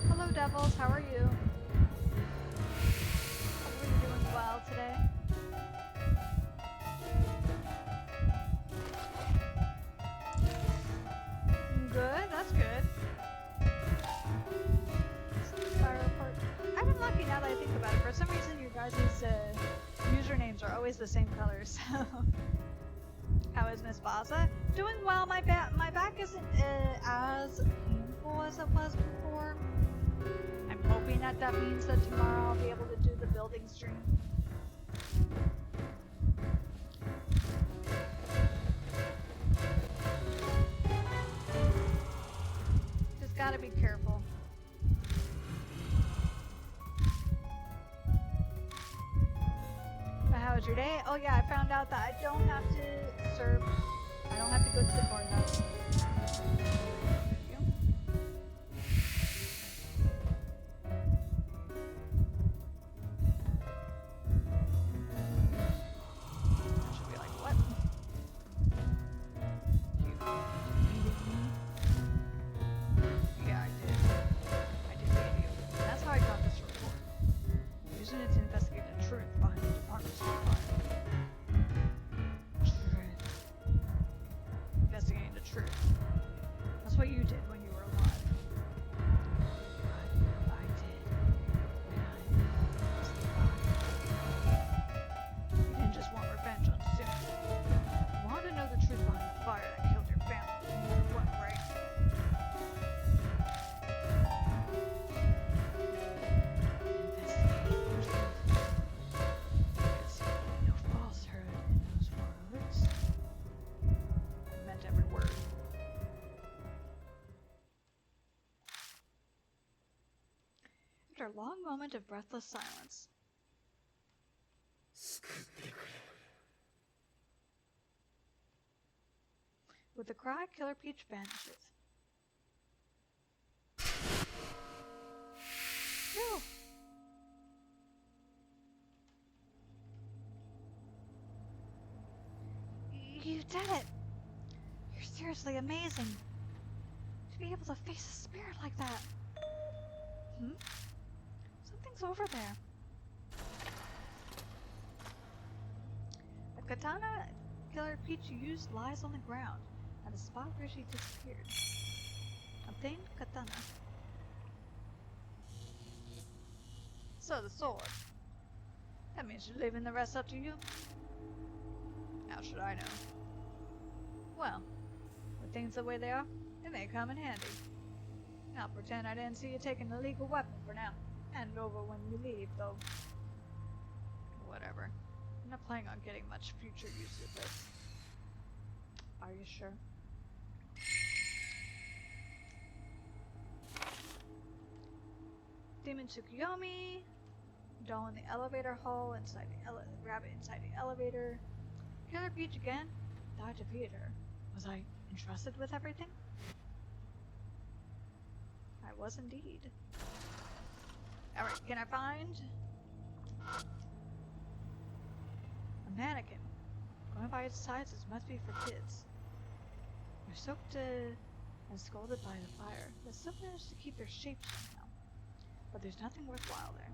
Hello, Devils. How are you? Hopefully you're doing well today. Good. That's good. I've been lucky now that I think about it. For some reason, your guys' usernames are always the same color. So, how is Miss Baza? Doing well. My back isn't as painful as it was before. I'm hoping that means that tomorrow I'll be able to do the building stream. Just gotta be careful. But how was your day? Oh yeah, I found out that I don't have to serve. I don't have to go to the courthouse. After a long moment of breathless silence. With a cry, Killer Peach vanishes. Phew! You did it! You're seriously amazing. To be able to face a spirit like that. Something's over there. The katana Killer Peach used lies on the ground, at the spot where she disappeared. Obtained katana. So the sword. That means you're leaving the rest up to you? How should I know? Well, with things the way they are, it may come in handy. I'll pretend I didn't see you taking a legal weapon for now. Hand it over when you leave, though. Whatever. I'm not planning on getting much future use of this. Are you sure? Demon Tsukuyomi. Doll in the elevator hall, inside the rabbit inside the elevator. Killer Peach again? Thought I defeated her. Was I entrusted with everything? I was indeed. Alright, can I find a mannequin? Going by its sizes must be for kids. They're soaked and scalded by the fire, but still manage to keep their shape somehow. But there's nothing worthwhile there.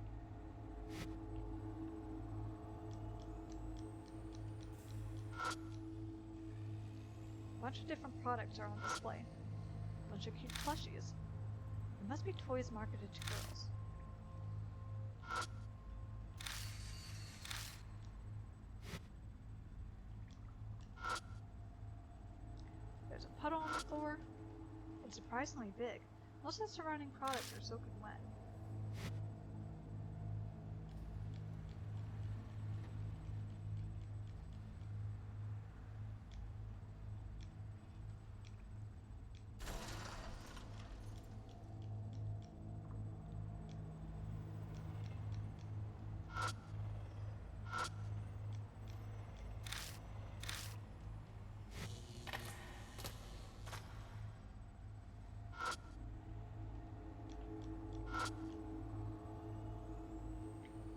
A bunch of different products are on display. A bunch of cute plushies. There must be toys marketed to girls. There's a puddle on the floor. It's surprisingly big. Most of the surrounding products are soaking wet.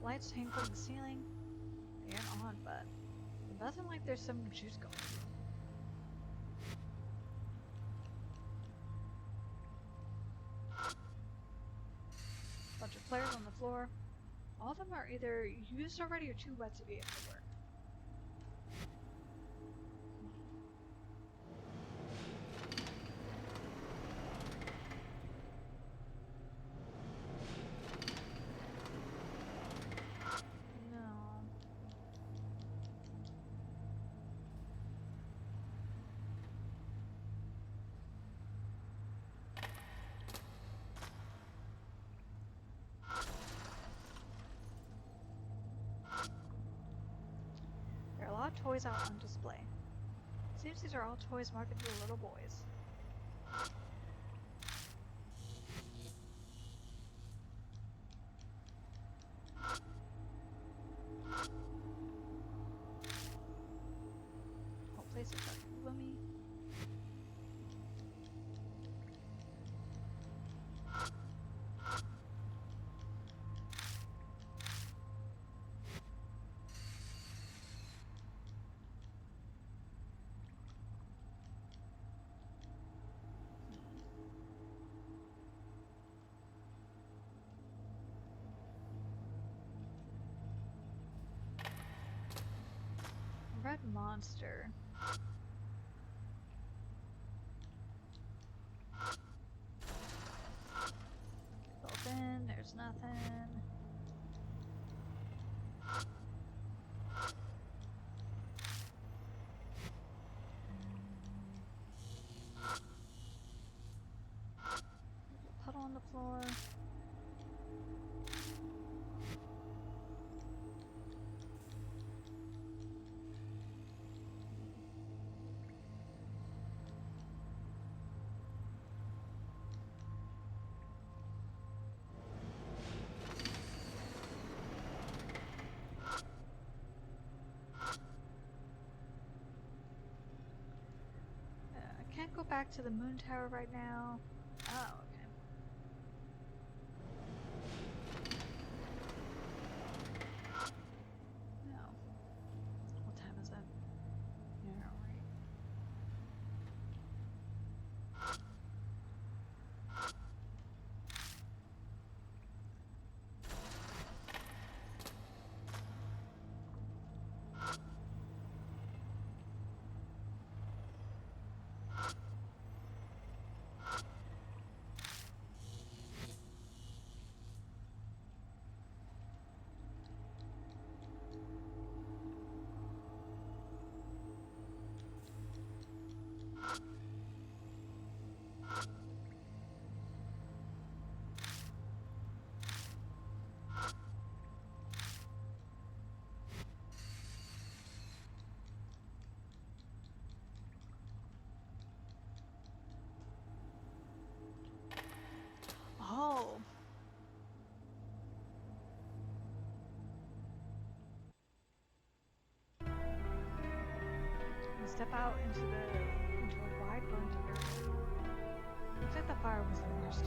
Lights hang from the ceiling. They aren't on, but it doesn't like there's some juice going through. Bunch of players on the floor. All of them are either used already or too wet to be able to work. No. There are a lot of toys out on display. Seems these are all toys marketed to little boys. Whole place is dark and gloomy. Red monster. Built in, there's nothing. There's a puddle on the floor. I can't go back to the moon tower right now. Oh, okay. No. What time is it? Yeah, right. Oh. We step out into a wide burnt area. Looks like the fire was the worst.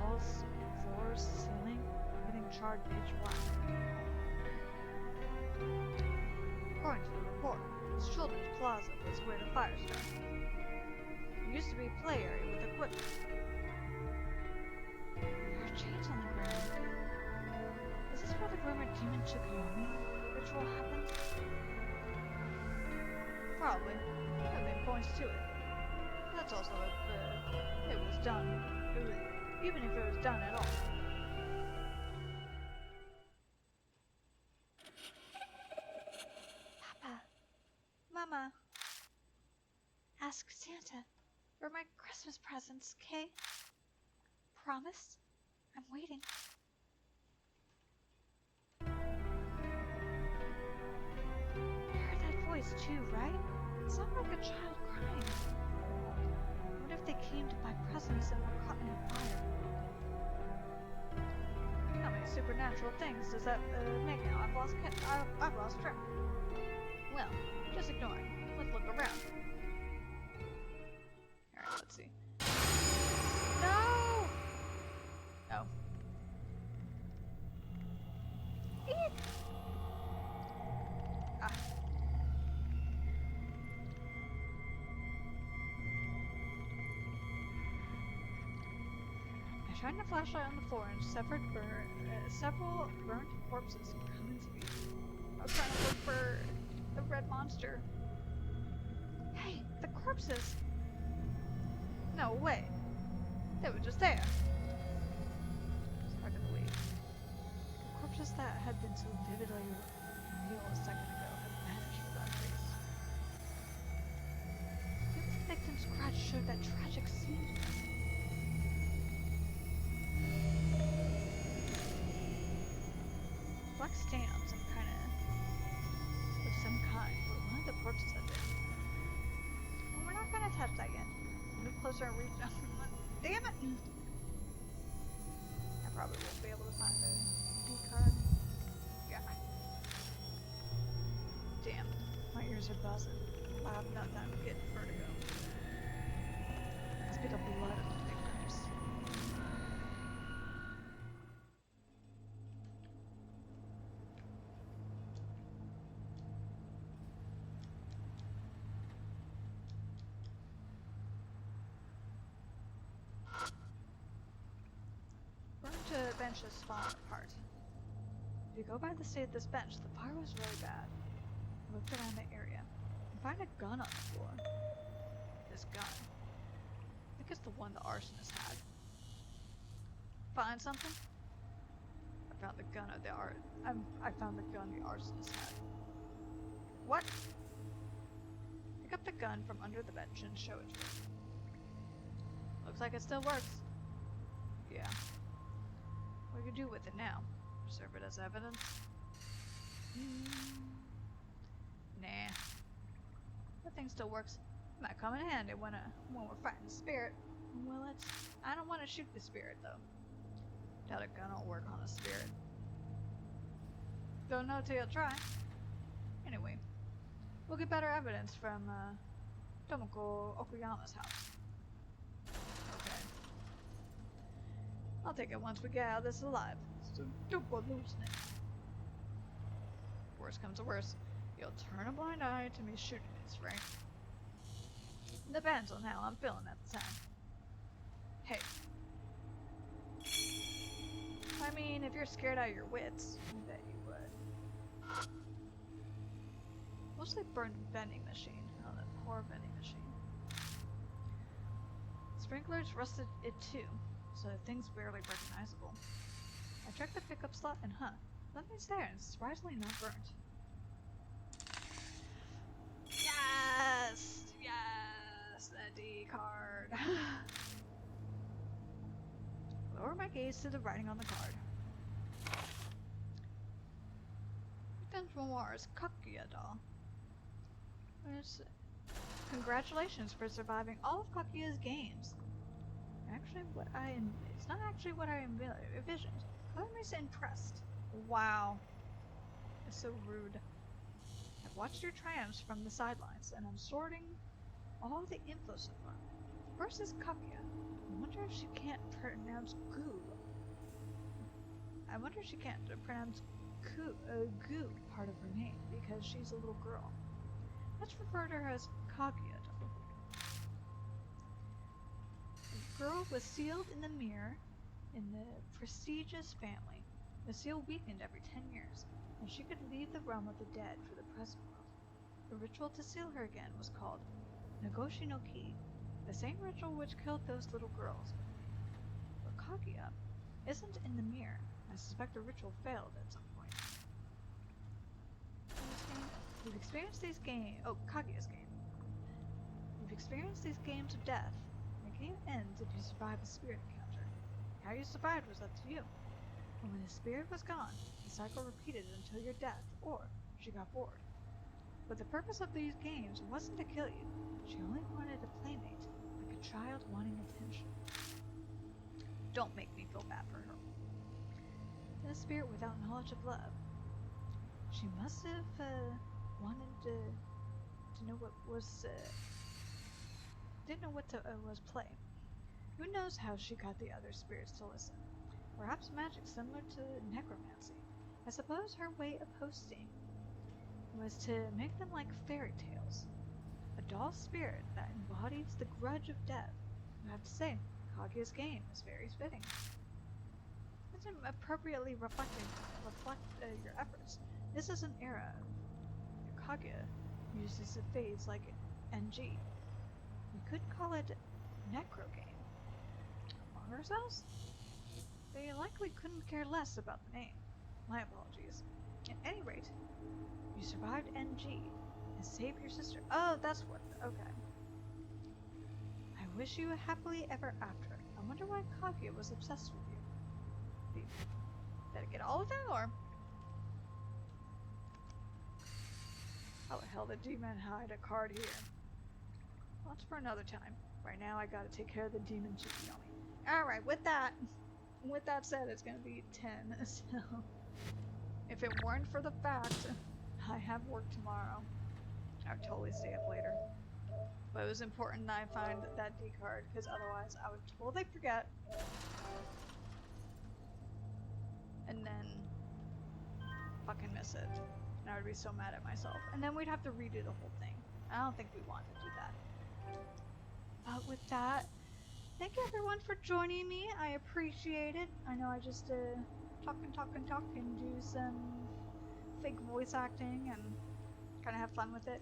Walls walls, floors, ceiling, everything charred pitch black. According to the report, this children's plaza was where the fire started. It used to be a play area with equipment. There are chains on the ground. Is this where the rumored demon Chikuyomi ritual happened? Probably. Everything points to it. That's also if it was done. Even if it was done at all. Papa. Mama. Ask Santa for my Christmas presents, okay? Promise? I'm waiting. You heard that voice too, right? It sounded like a child crying. What if they came to buy presents and were caught in a fire? How many supernatural things does that make now? I've lost track. Well, just ignore it. Let's look around. Alright, let's see. No! No. Eek! Ah. I shined a flashlight on the floor and several burnt corpses come into view. I was trying to look for the red monster. Hey, the corpses! No way. They were just there. It's hard to believe. The corpses that had been so vividly real a second ago had vanished without trace. Maybe the victim's crutch showed that tragic scene. Black stain on some kind where one of the corpses had been. Well, we're not gonna touch that yet. Move closer and reach down. Damn it! I probably won't be able to find the D card. Yeah. Damn, my ears are buzzing. I have not time to get vertigo. Must be the blood of the victims. Burned benches falling apart. If you go by the state of this bench, the fire was really bad. I looked around the area and find a gun on the floor. This gun. I think it's the one the arsonist had. Find something? I found the gun of I found the gun the arsonist had. What? Pick up the gun from under the bench and show it to me. Looks like it still works. Yeah. What do you do with it now? Preserve it as evidence? Nah. That thing still works. It might come in handy when we're fighting the spirit. Will it? I don't want to shoot the spirit though. Doubt a gun will work on a spirit. Don't know till you try. Anyway, we'll get better evidence from Tomoko Okuyama's house. Okay. I'll take it once we get out of this alive, so don't go losing it. Worst comes to worst, you'll turn a blind eye to me shooting this, right? Depends on how I'm feeling at the time. Hey. I mean, if you're scared out of your wits, I bet you would. Mostly burned vending machine. Oh, that poor vending machine. Sprinklers rusted it too, so the thing's barely recognizable. I checked the pickup slot and nothing's there and it's surprisingly not burnt. Yes! Yes! The D card. Lower my gaze to the writing on the card. Victim's memoirs, Kakuya doll. Congratulations for surviving all of Kakuya's games. It's not actually what I envisioned. Color makes it impressed. Wow. It's so rude. I've watched your triumphs from the sidelines, and I'm sorting all the info so far. First is Kakuya. I wonder if she can't pronounce goo I wonder if she can't pronounce goo part of her name because she's a little girl. Let's refer to her as Kakuya. The girl was sealed in the mirror in the prestigious family. The seal weakened every 10 years, and she could leave the realm of the dead for the present world. The ritual to seal her again was called Nagoshi no Ki, the same ritual which killed those little girls. But Kaguya isn't in the mirror. I suspect the ritual failed at some point. You've experienced these games. Oh, Kaguya's game. You've experienced these games of death. The game ends if you survive a spirit encounter. How you survived was up to you. And when the spirit was gone, the cycle repeated until your death, or she got bored. But the purpose of these games wasn't to kill you. She only wanted a playmate, like a child wanting attention. Don't make me feel bad for her. The spirit without knowledge of love. She must have wanted to know what was didn't know what was play. Who knows how she got the other spirits to listen? Perhaps magic similar to necromancy. I suppose her way of hosting was to make them like fairy tales. A dull spirit that embodies the grudge of death. I have to say, Kaguya's game is very fitting. It's appropriately reflect your efforts. This is an era of Kaguya uses the phase like NG. We could call it necro game. Among ourselves? They likely couldn't care less about the name. My apologies. At any rate, you survived NG and saved your sister. Oh, that's worth it. Okay. I wish you a happily ever after. I wonder why Kaguya was obsessed with you. Did I get all of that, or? How the hell did D-Man hide a card here? Well, that's for another time. Right now, I gotta take care of the demon cheating on me. Alright, with that said, it's gonna be 10, so... If it weren't for the fact I have work tomorrow, I would totally stay up later. But it was important that I find that D card, because otherwise I would totally forget. And then fucking miss it. And I would be so mad at myself. And then we'd have to redo the whole thing. I don't think we want to do that. But with that, thank you everyone for joining me. I appreciate it. I know I just talk and do some fake voice acting and kind of have fun with it.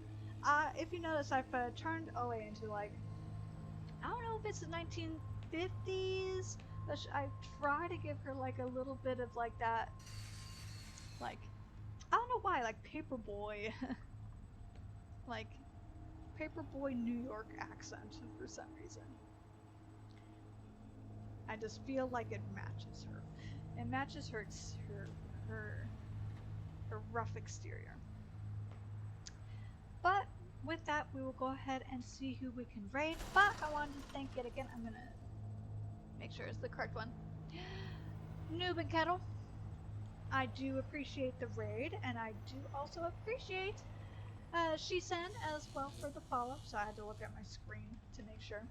If you notice, I've turned OA into like, I don't know if it's the 1950s, but I try to give her like a little bit of like that, like, I don't know why, like Paperboy, like Paperboy New York accent for some reason. I just feel like it matches her. It matches her rough exterior. But with that, we will go ahead and see who we can raid. But I wanted to thank it again. I'm gonna make sure it's the correct one. Noob and Kettle. I do appreciate the raid, and I do also appreciate She-Sen as well for the follow. So I had to look at my screen to make sure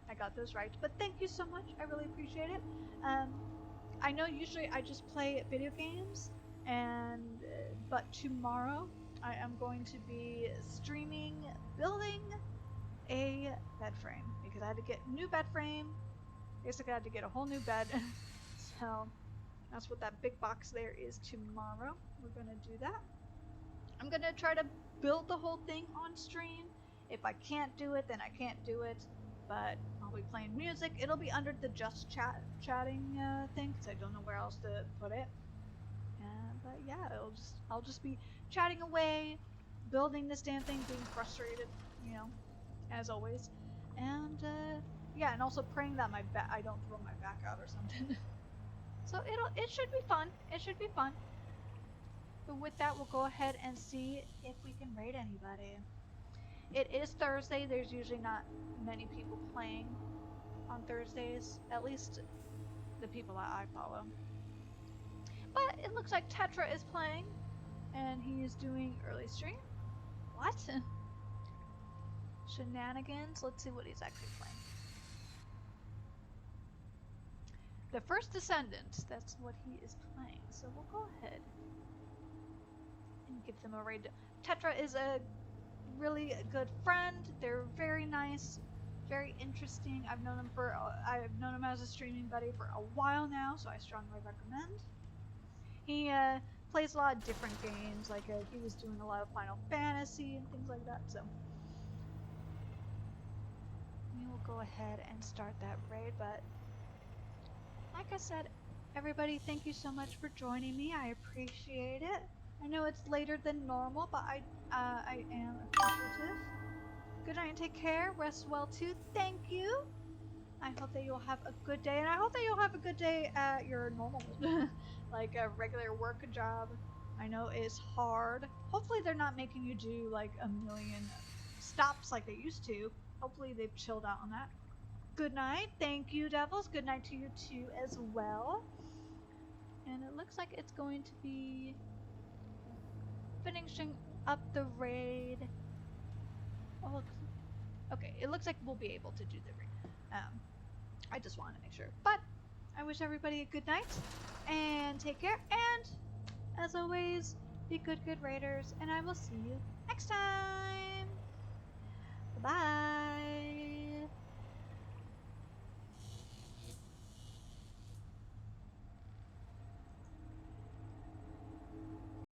I got those right. But thank you so much. I really appreciate it. I know usually I just play video games, and but tomorrow I am going to be streaming building a bed frame because I had to get a new bed frame. Basically, I had to get a whole new bed. So that's what that big box there is tomorrow. We're gonna do that. I'm gonna try to build the whole thing on stream. If I can't do it, then I can't do it. But I'll be playing music. It'll be under the chatting thing because I don't know where else to put it. But yeah, I'll just be chatting away, building this damn thing, being frustrated, you know, as always. And yeah, and also praying that I don't throw my back out or something. So it should be fun. It should be fun. But with that, we'll go ahead and see if we can raid anybody. It is Thursday. There's usually not many people playing on Thursdays. At least the people that I follow. But it looks like Tetra is playing. And he is doing early stream. What? Shenanigans? Let's see what he's actually playing. The First Descendant, that's what he is playing. So we'll go ahead and give them a raid. Tetra is a really good friend. They're very nice, very interesting. I've known him as a streaming buddy for a while now, so I strongly recommend. He plays a lot of different games, like he was doing a lot of Final Fantasy and things like that, so we will go ahead and start that raid. But like I said, everybody, thank you so much for joining me. I appreciate it. I know it's later than normal, but I am appreciative. Good night and take care. Rest well too. Thank you. I hope that you'll have a good day, and I hope that you'll have a good day at your normal, like a regular work job. I know it's hard. Hopefully they're not making you do like a million stops like they used to. Hopefully they've chilled out on that. Good night. Thank you, Devils. Good night to you too as well. And it looks like it's going to be finishing up the raid. Oh, okay. It looks like we'll be able to do the raid. I just wanted to make sure. But I wish everybody a good night and take care. And as always, be good raiders. And I will see you next time. Bye.